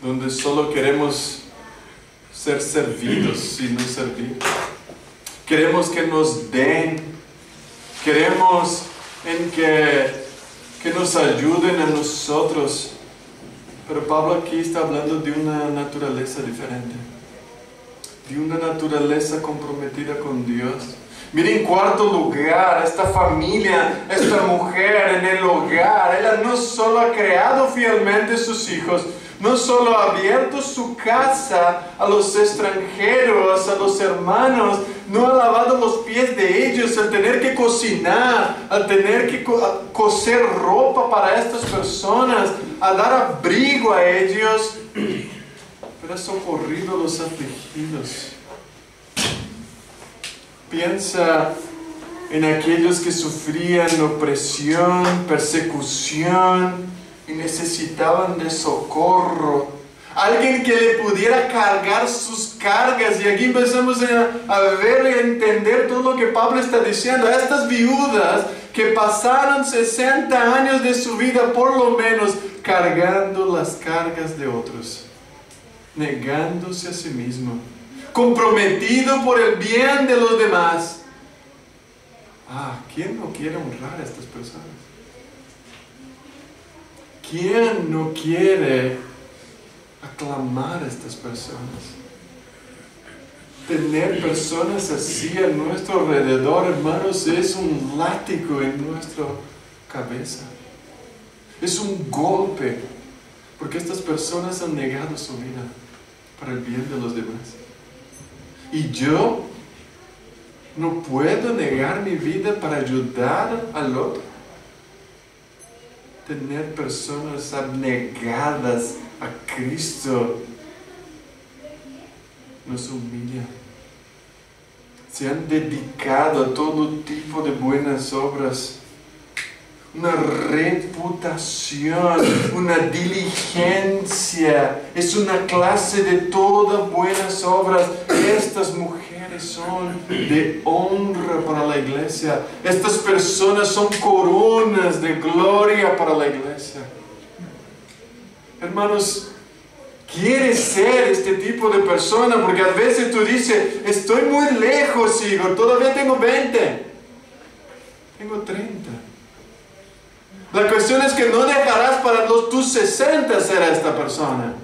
Speaker 1: donde solo queremos ser servidos y no servir. Queremos que nos den, queremos que nos ayuden a nosotros. Pero Pablo aquí está hablando de una naturaleza diferente, de una naturaleza comprometida con Dios. Mire, en cuarto lugar, esta familia, esta mujer en el hogar, ella no solo ha creado fielmente sus hijos, no solo ha abierto su casa a los extranjeros, a los hermanos, no ha lavado los pies de ellos al tener que cocinar, al tener que coser ropa para estas personas, a dar abrigo a ellos, pero ha socorrido a los afligidos. Piensa en aquellos que sufrían opresión, persecución y necesitaban de socorro. Alguien que le pudiera cargar sus cargas. Y aquí empezamos a ver y a entender todo lo que Pablo está diciendo. A estas viudas que pasaron 60 años de su vida por lo menos cargando las cargas de otros, negándose a sí mismo, comprometido por el bien de los demás. ¿Quién no quiere honrar a estas personas? ¿Quién no quiere aclamar a estas personas? Tener personas así a nuestro alrededor, hermanos, es un látigo en nuestra cabeza. Es un golpe, porque estas personas han negado su vida para el bien de los demás. Y yo no puedo negar mi vida para ayudar al otro. Tener personas abnegadas a Cristo nos humilla. Se han dedicado a todo tipo de buenas obras. Una reputación, una diligencia, es una clase de todas buenas obras. Estas mujeres son de honra para la iglesia. Estas personas son coronas de gloria para la iglesia. Hermanos, ¿quieres ser este tipo de persona? Porque a veces tú dices, estoy muy lejos, Igor, todavía tengo 20, tengo 30. La cuestión es que no dejarás para tus 60 ser esta persona.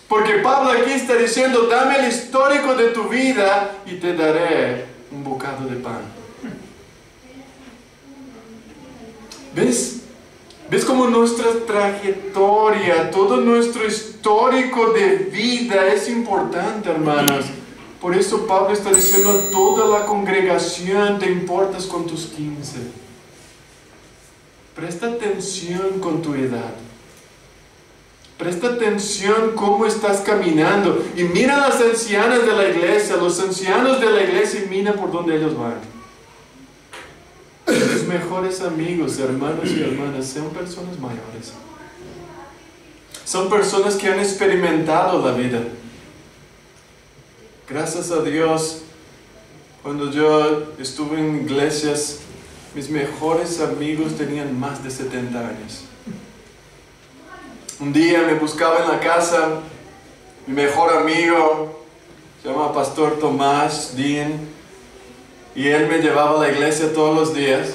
Speaker 1: Porque Pablo aquí está diciendo, dame el histórico de tu vida y te daré un bocado de pan. ¿Ves? ¿Ves cómo nuestra trayectoria, todo nuestro histórico de vida es importante, hermanos? Por eso Pablo está diciendo a toda la congregación, te importas con tus 15. Presta atención con tu edad. Presta atención cómo estás caminando. Y mira a las ancianas de la iglesia, los ancianos de la iglesia, y mira por dónde ellos van. Tus mejores amigos, hermanos y hermanas, son personas mayores. Son personas que han experimentado la vida. Gracias a Dios, cuando yo estuve en iglesias, mis mejores amigos tenían más de 70 años. Un día me buscaba en la casa mi mejor amigo, se llama Pastor Tomás Dean, y él me llevaba a la iglesia todos los días,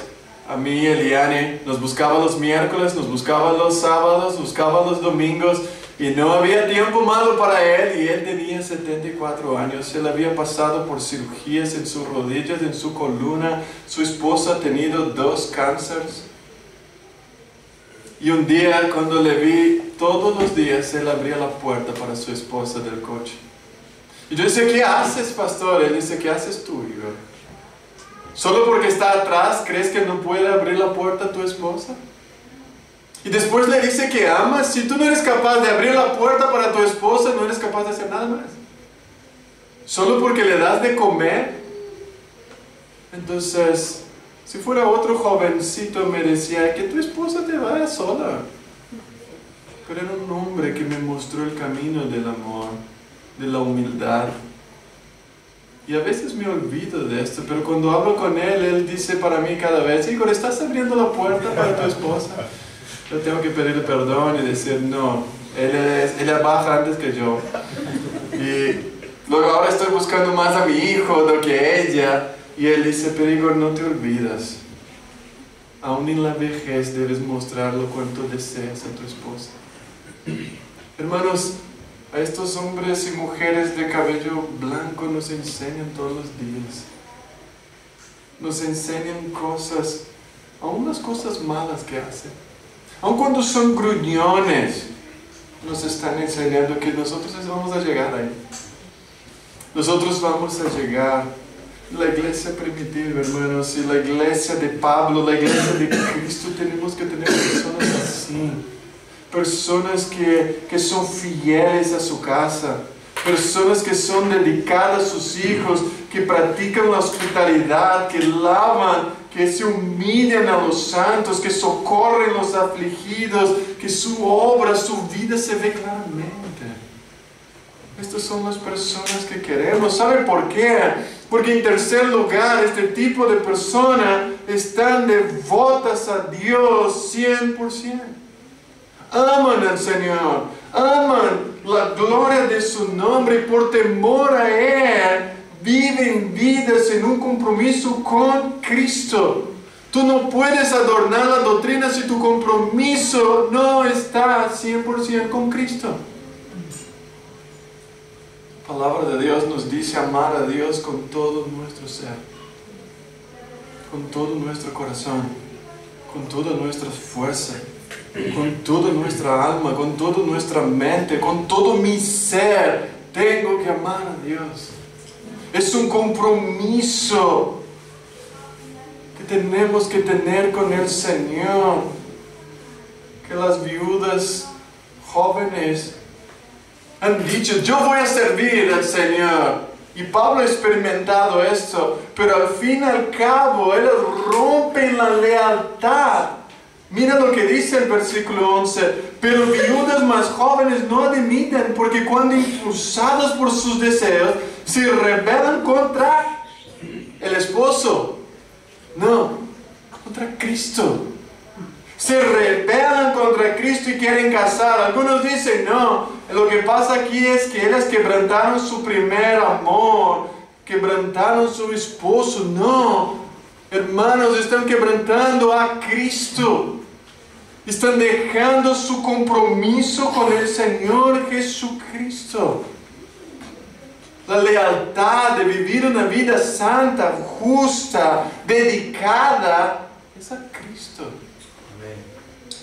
Speaker 1: a mí y a Eliane. Nos buscaba los miércoles, nos buscaba los sábados, buscaba los domingos, y no había tiempo malo para él, y él tenía 74 años. Él había pasado por cirugías en sus rodillas, en su columna. Su esposa ha tenido 2 cánceres. Y un día, cuando le vi, todos los días él abría la puerta para su esposa del coche. Y yo decía, ¿qué haces, pastor? Él dice, ¿qué haces tú, Igor? ¿Solo porque está atrás crees que no puede abrir la puerta a tu esposa? Y después le dice que amas. Si tú no eres capaz de abrir la puerta para tu esposa, no eres capaz de hacer nada más. ¿Solo porque le das de comer? Entonces, si fuera otro jovencito me decía, que tu esposa te vaya sola. Pero era un hombre que me mostró el camino del amor, de la humildad. Y a veces me olvido de esto, pero cuando hablo con él, él dice para mí cada vez, Igor, ¿estás abriendo la puerta para tu esposa? Yo tengo que pedirle perdón y decir, no, ella baja antes que yo. Y luego ahora estoy buscando más a mi hijo do que ella. Y él dice, pero Igor, no te olvidas. Aún en la vejez debes mostrarlo cuánto deseas a tu esposa. Hermanos, a estos hombres y mujeres de cabello blanco nos enseñan todos los días. Nos enseñan cosas, aún las cosas malas que hacen. Aun cuando son gruñones, nos están enseñando que nosotros vamos a llegar ahí. Nosotros vamos a llegar. La iglesia primitiva, hermanos, y la iglesia de Pablo, la iglesia de Cristo, tenemos que tener personas así. Personas que son fieles a su casa. Personas que son dedicadas a sus hijos, que practican la hospitalidad, que lavan, que se humillan a los santos, que socorren a los afligidos, que su obra, su vida se ve claramente. Estas son las personas que queremos. ¿Saben por qué? Porque en tercer lugar, este tipo de personas están devotas a Dios 100%. Aman al Señor, aman la gloria de su nombre y por temor a Él viven vidas en un compromiso con Cristo. Tú no puedes adornar la doctrina si tu compromiso no está 100% con Cristo. La palabra de Dios nos dice amar a Dios con todo nuestro ser, con todo nuestro corazón, con toda nuestra fuerza, con toda nuestra alma, con toda nuestra mente, con todo mi ser. Tengo que amar a Dios. Es un compromiso que tenemos que tener con el Señor. Que las viudas jóvenes han dicho, yo voy a servir al Señor. Y Pablo ha experimentado esto, pero al fin y al cabo, ellos rompen la lealtad. Mira lo que dice el versículo 11. Pero viudas más jóvenes no admiten, porque cuando impulsados por sus deseos, se rebelan contra el esposo. No, contra Cristo. Se rebelan contra Cristo y quieren casar. Algunos dicen, no, lo que pasa aquí es que ellas quebrantaron su primer amor, quebrantaron su esposo. No, hermanos, están quebrantando a Cristo. Están dejando su compromiso con el Señor Jesucristo. La lealtad de vivir una vida santa, justa, dedicada, es a Cristo.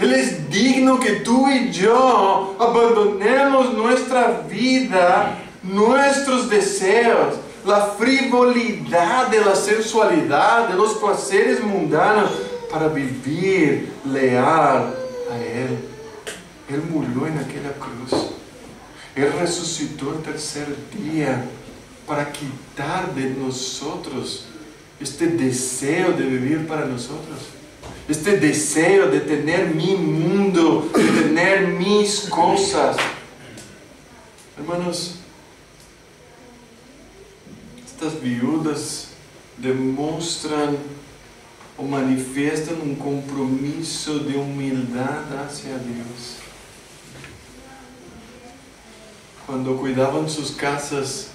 Speaker 1: Él es digno que tú y yo abandonemos nuestra vida, nuestros deseos, la frivolidad de la sensualidad, de los placeres mundanos, para vivir leal a Él. Él murió en aquella cruz. Él resucitó el tercer día para quitar de nosotros este deseo de vivir para nosotros. Este deseo de tener mi mundo, de tener mis cosas. Hermanos, estas viudas demuestran o manifiestan un compromiso de humildad hacia Dios. Cuando cuidaban sus casas,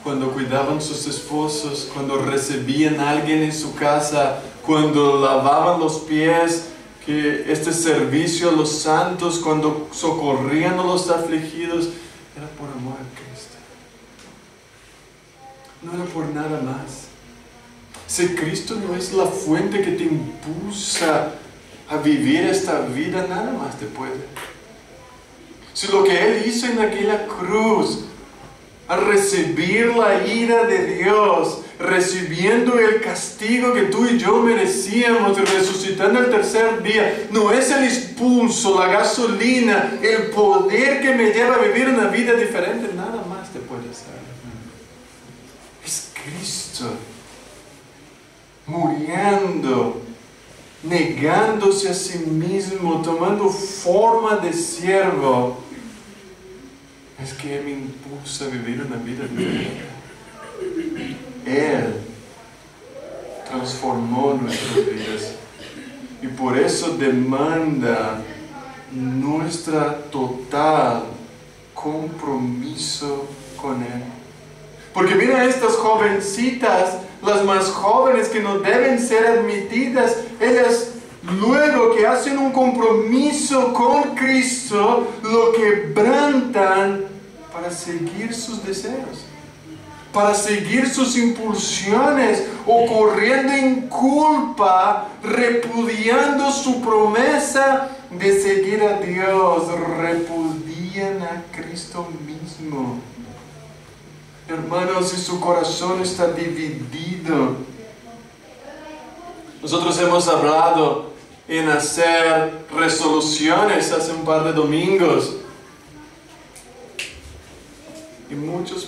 Speaker 1: cuando cuidaban sus esposos, cuando recibían a alguien en su casa, cuando lavaban los pies, que este servicio a los santos, cuando socorrían a los afligidos, era por amor a Cristo. No era por nada más. Si Cristo no es la fuente que te impulsa a vivir esta vida, nada más te puede. Si lo que Él hizo en aquella cruz, al recibir la ira de Dios, recibiendo el castigo que tú y yo merecíamos y resucitando el tercer día, no es el impulso, la gasolina, el poder que me lleva a vivir una vida diferente, nada más te puede hacer. Es Cristo muriendo, negándose a sí mismo, tomando forma de siervo, es que me impulsa a vivir una vida diferente. Él transformó nuestras vidas y por eso demanda nuestra total compromiso con Él. Porque mira estas jovencitas, las más jóvenes que no deben ser admitidas, ellas luego que hacen un compromiso con Cristo, lo quebrantan para seguir sus deseos, para seguir sus impulsiones, o corriendo en culpa, repudiando su promesa de seguir a Dios, repudian a Cristo mismo. Hermanos, si su corazón está dividido, nosotros hemos hablado en hacer resoluciones hace un par de domingos. Y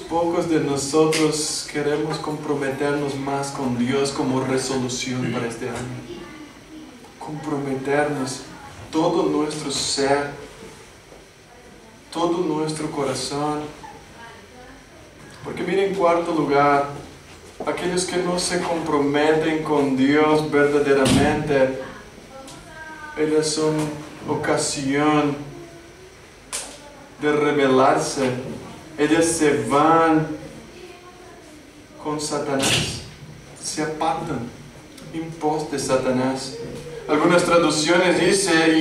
Speaker 1: pocos de nosotros queremos comprometernos más con Dios como resolución para este año. Comprometernos todo nuestro ser, todo nuestro corazón. Porque miren, en cuarto lugar, aquellos que no se comprometen con Dios verdaderamente, ellos son ocasión de rebelarse. Ellos se van con Satanás, se apartan en pos de Satanás. Algunas traducciones dicen,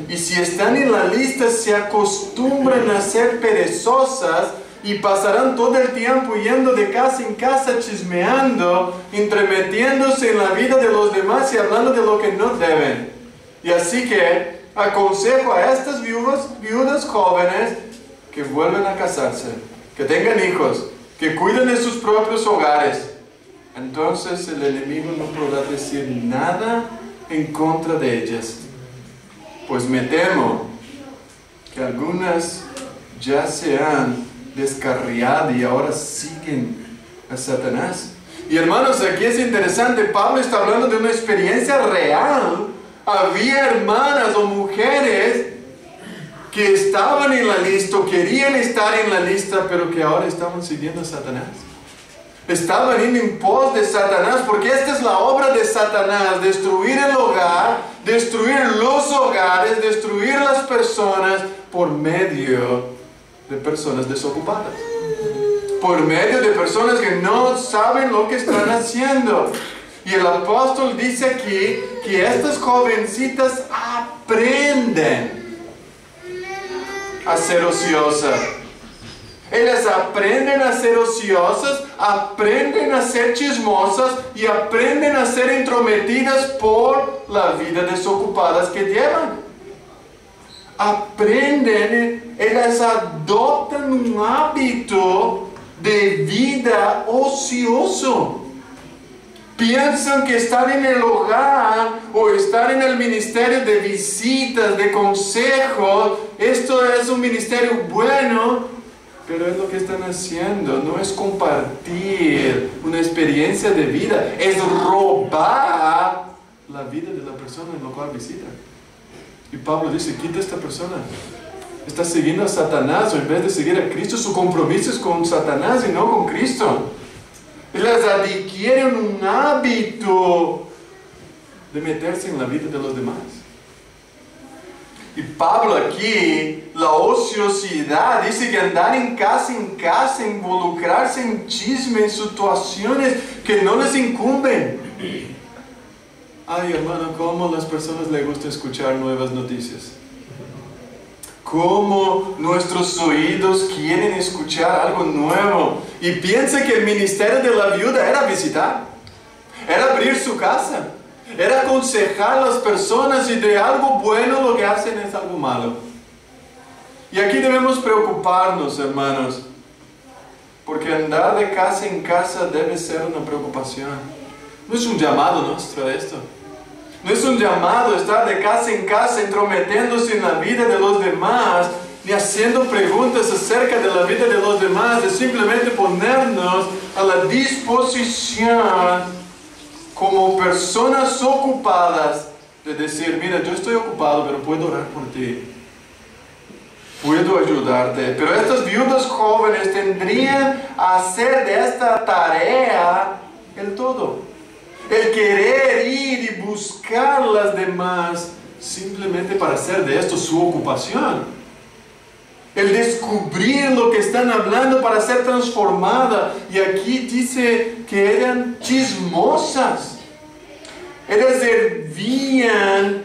Speaker 1: y si están en la lista se acostumbran a ser perezosas y pasarán todo el tiempo yendo de casa en casa chismeando, entremetiéndose en la vida de los demás y hablando de lo que no deben. Y así que aconsejo a estas viudas jóvenes que vuelvan a casarse, que tengan hijos, que cuiden de sus propios hogares. Entonces el enemigo no podrá decir nada en contra de ellas. Pues me temo que algunas ya se han descarriado y ahora siguen a Satanás. Y hermanos, aquí es interesante, Pablo está hablando de una experiencia real. Había hermanas o mujeres que estaban en la lista, querían estar en la lista, pero que ahora estaban siguiendo a Satanás. Estaban en pos de Satanás, porque esta es la obra de Satanás: destruir el hogar, destruir los hogares, destruir las personas por medio de personas desocupadas, por medio de personas que no saben lo que están haciendo. Y el apóstol dice aquí que estas jovencitas aprenden a ser ociosas. Ellas aprenden a ser ociosas, aprenden a ser chismosas y aprenden a ser entrometidas por la vida desocupadas que llevan. Aprenden, ellas adoptan un hábito de vida ocioso. Piensan que estar en el hogar o estar en el ministerio de visitas, de consejos, esto es un ministerio bueno. Pero es lo que están haciendo, no es compartir una experiencia de vida, es robar la vida de la persona en la cual visita. Y Pablo dice, quita a esta persona. Está siguiendo a Satanás, o en vez de seguir a Cristo, su compromiso es con Satanás y no con Cristo. Ellas adquieren un hábito de meterse en la vida de los demás. Y Pablo aquí, la ociosidad, dice que andar en casa, involucrarse en chisme, en situaciones que no les incumben. Ay, hermano, cómo a las personas les gusta escuchar nuevas noticias. Cómo nuestros oídos quieren escuchar algo nuevo. Y piensa que el ministerio de la viuda era visitar, era abrir su casa, era aconsejar a las personas, y de algo bueno lo que hacen es algo malo. Y aquí debemos preocuparnos, hermanos, porque andar de casa en casa debe ser una preocupación. No es un llamado nuestro esto. No es un llamado estar de casa en casa entrometiéndose en la vida de los demás, ni haciendo preguntas acerca de la vida de los demás. Es simplemente ponernos a la disposición como personas ocupadas de decir, mira, yo estoy ocupado, pero puedo orar por ti, puedo ayudarte. Pero estas viudas jóvenes tendrían a hacer de esta tarea el todo. El querer ir y buscar las demás simplemente para hacer de esto su ocupación. El descubrir lo que están hablando para ser transformada. Y aquí dice que eran chismosas. Ellas hervían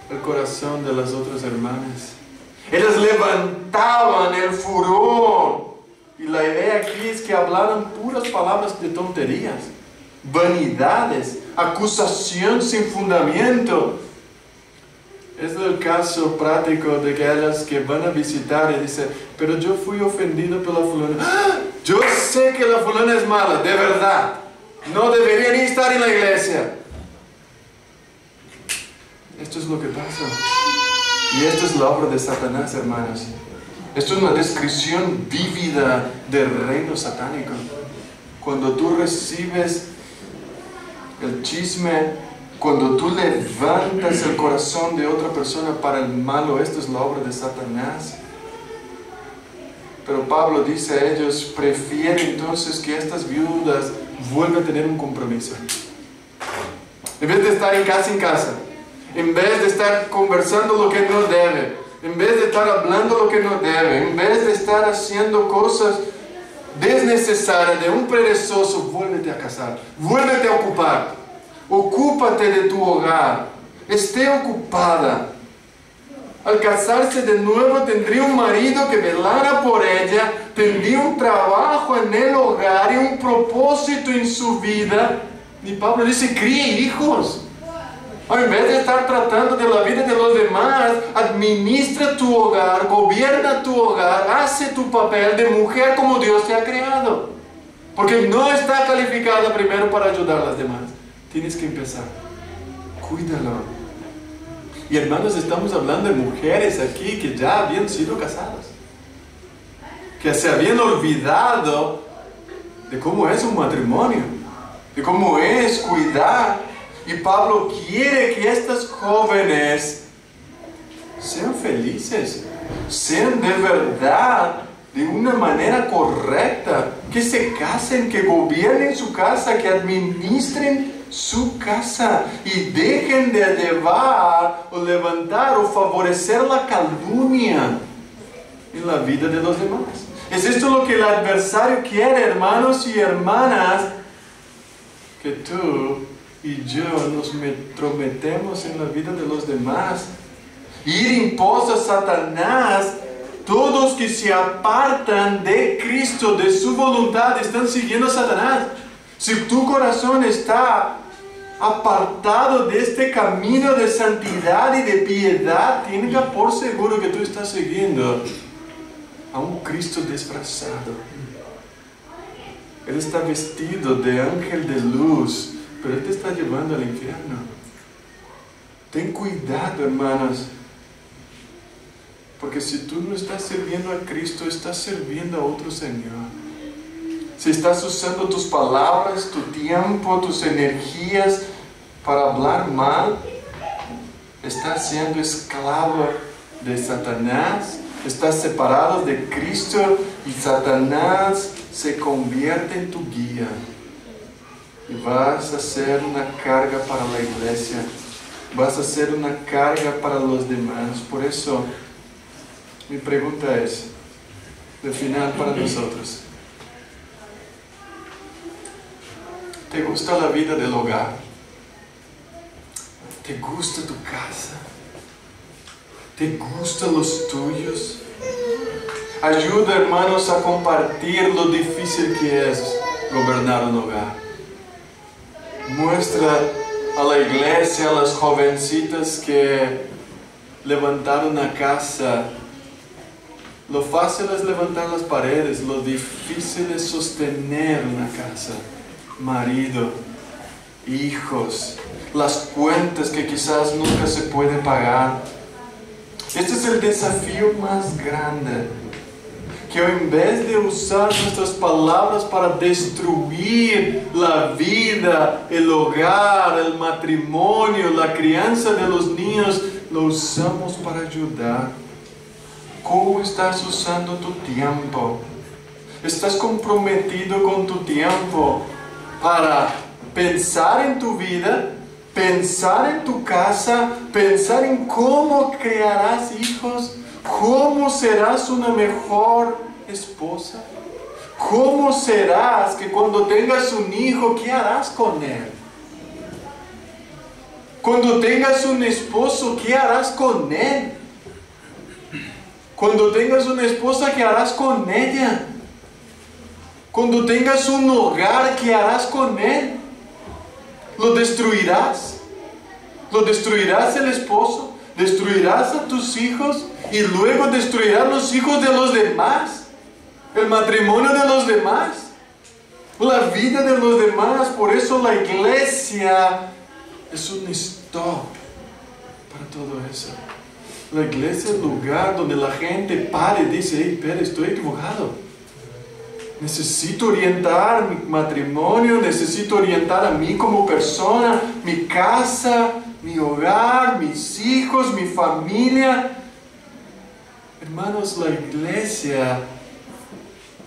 Speaker 1: el corazón de las otras hermanas. Ellas levantaban el furor. Y la idea aquí es que hablaban puras palabras de tonterías, vanidades, acusación sin fundamento. Es el caso práctico de aquellas que van a visitar y dicen, pero yo fui ofendido por la fulana. ¡Ah! Yo sé que la fulana es mala, de verdad. No debería ni estar en la iglesia. Esto es lo que pasa. Y esto es la obra de Satanás, hermanos. Esto es una descripción vívida del reino satánico. Cuando tú recibes el chisme, cuando tú levantas el corazón de otra persona para el malo, esto es la obra de Satanás. Pero Pablo dice a ellos, prefiere entonces que estas viudas vuelvan a tener un compromiso. En vez de estar en casa, en vez de estar conversando lo que no debe, en vez de estar hablando lo que no debe, en vez de estar haciendo cosas desnecesarias de un perezoso, vuélvete a casar, vuélvete a ocupar, ocúpate de tu hogar, esté ocupada. Al casarse de nuevo tendría un marido que velara por ella, tendría un trabajo en el hogar y un propósito en su vida. Y Pablo dice, críe hijos. En vez de estar tratando de la vida de los demás, administra tu hogar, gobierna tu hogar, hace tu papel de mujer como Dios te ha creado. Porque no está calificada primero para ayudar a las demás. Tienes que empezar. Cuídalo. Y hermanos, estamos hablando de mujeres aquí que ya habían sido casadas, que se habían olvidado de cómo es un matrimonio, de cómo es cuidar. Y Pablo quiere que estas jóvenes sean felices, sean de verdad, de una manera correcta, que se casen, que gobiernen su casa, que administren su casa y dejen de llevar o levantar o favorecer la calumnia en la vida de los demás. Es esto lo que el adversario quiere, hermanos y hermanas, que tú y yo nos entrometemos en la vida de los demás. Ir en pos a Satanás, todos que se apartan de Cristo, de su voluntad, están siguiendo a Satanás. Si tu corazón está apartado de este camino de santidad y de piedad, tenga por seguro que tú estás siguiendo a un Cristo disfrazado. Él está vestido de ángel de luz, pero Él te está llevando al infierno. Ten cuidado, hermanos, porque si tú no estás sirviendo a Cristo, estás sirviendo a otro Señor. Si estás usando tus palabras, tu tiempo, tus energías para hablar mal, estás siendo esclavo de Satanás, estás separado de Cristo y Satanás se convierte en tu guía. Y vas a ser una carga para la iglesia, vas a ser una carga para los demás. Por eso, mi pregunta es, de final para nosotros, ¿te gusta la vida del hogar? ¿Te gusta tu casa? ¿Te gustan los tuyos? Ayuda, hermanos, a compartir lo difícil que es gobernar un hogar. Muestra a la iglesia, a las jovencitas que levantaron una casa. Lo fácil es levantar las paredes, lo difícil es sostener una casa. Marido, hijos, las cuentas que quizás nunca se pueden pagar. Este es el desafío más grande. Que en vez de usar nuestras palabras para destruir la vida, el hogar, el matrimonio, la crianza de los niños, lo usamos para ayudar. ¿Cómo estás usando tu tiempo? ¿Estás comprometido con tu tiempo para pensar en tu vida, pensar en tu casa, pensar en cómo crearás hijos, cómo serás una mejor esposa, cómo serás que cuando tengas un hijo, qué harás con él? Cuando tengas un esposo, ¿qué harás con él? Cuando tengas una esposa, ¿qué harás con ella? Cuando tengas un hogar, ¿qué harás con él? ¿Lo destruirás? ¿Lo destruirás el esposo? ¿Destruirás a tus hijos? Y luego destruirás los hijos de los demás. El matrimonio de los demás. La vida de los demás. Por eso la iglesia es un stop para todo eso. La iglesia es el lugar donde la gente para y dice, hey, pero estoy equivocado. Necesito orientar mi matrimonio, necesito orientar a mí como persona, mi casa, mi hogar, mis hijos, mi familia. Hermanos, la iglesia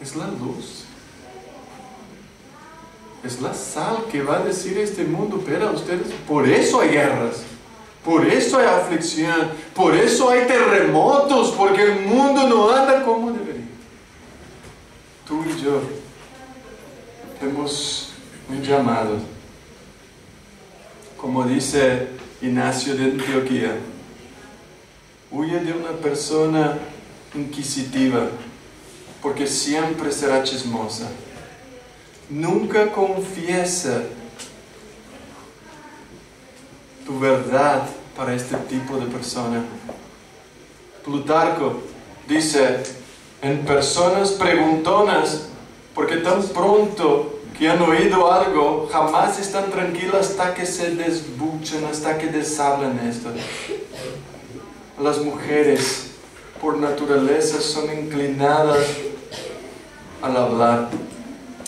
Speaker 1: es la luz. Es la sal que va a decir este mundo, pero ustedes, por eso hay guerras. Por eso hay aflicción, por eso hay terremotos, porque el mundo no anda como debería. Tú y yo tenemos un llamado. Como dice Ignacio de Antioquía, huye de una persona inquisitiva, porque siempre será chismosa. Nunca confiesa tu verdad para este tipo de persona. Plutarco dice, en personas preguntonas, porque tan pronto que han oído algo, jamás están tranquilas hasta que se desbuchan, hasta que deshablan esto. Las mujeres, por naturaleza, son inclinadas al hablar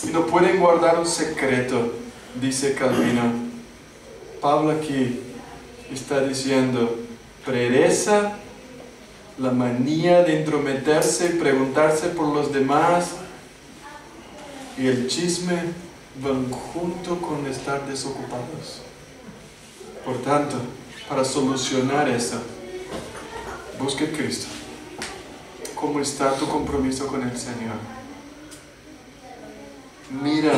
Speaker 1: y no pueden guardar un secreto, dice Calvino. Pablo aquí está diciendo, pereza, la manía de entrometerse y preguntarse por los demás, y el chisme van junto con estar desocupados. Por tanto, para solucionar eso, busque a Cristo. ¿Cómo está tu compromiso con el Señor? Mira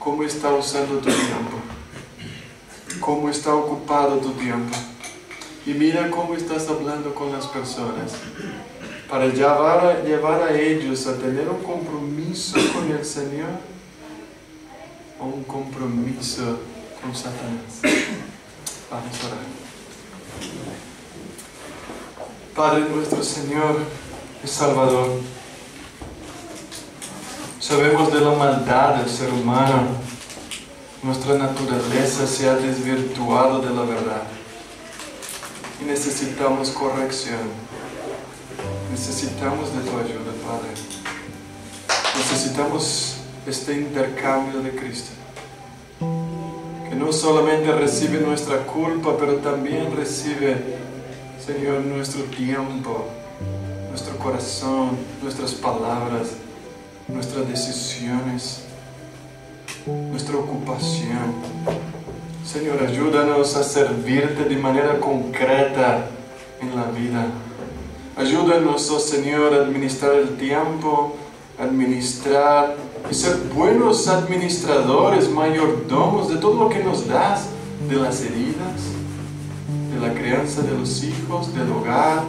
Speaker 1: cómo está usando tu tiempo, cómo está ocupado tu tiempo. Y mira cómo estás hablando con las personas para llevar a ellos a tener un compromiso con el Señor o un compromiso con Satanás. Vamos a orar. Padre nuestro Señor y Salvador, sabemos de la maldad del ser humano. Nuestra naturaleza se ha desvirtuado de la verdad y necesitamos corrección. Necesitamos de tu ayuda, Padre. Necesitamos este intercambio de Cristo, que no solamente recibe nuestra culpa, pero también recibe, Señor, nuestro tiempo, nuestro corazón, nuestras palabras, nuestras decisiones, nuestra ocupación. Señor, ayúdanos a servirte de manera concreta en la vida. Ayúdanos, oh Señor, a administrar el tiempo, administrar y ser buenos administradores, mayordomos de todo lo que nos das, de las heridas, de la crianza de los hijos, del hogar.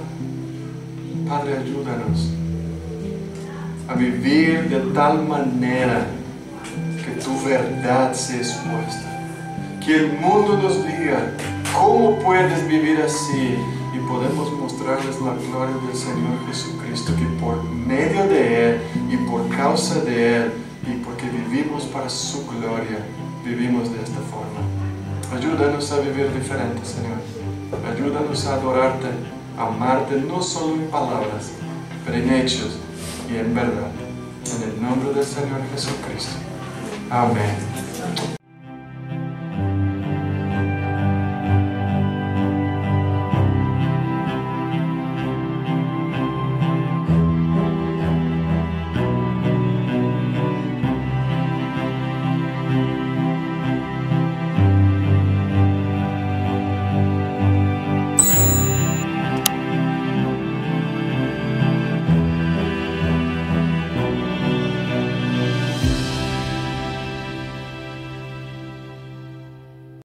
Speaker 1: Padre, ayúdanos a vivir de tal manera que tu verdad sea expuesta. Que el mundo nos diga, ¿cómo puedes vivir así? Y podemos mostrarles la gloria del Señor Jesucristo, que por medio de Él y por causa de Él y porque vivimos para su gloria, vivimos de esta forma. Ayúdanos a vivir diferente, Señor. Ayúdanos a adorarte, a amarte, no solo en palabras, pero en hechos y en verdad. En el nombre del Señor Jesucristo. Amén.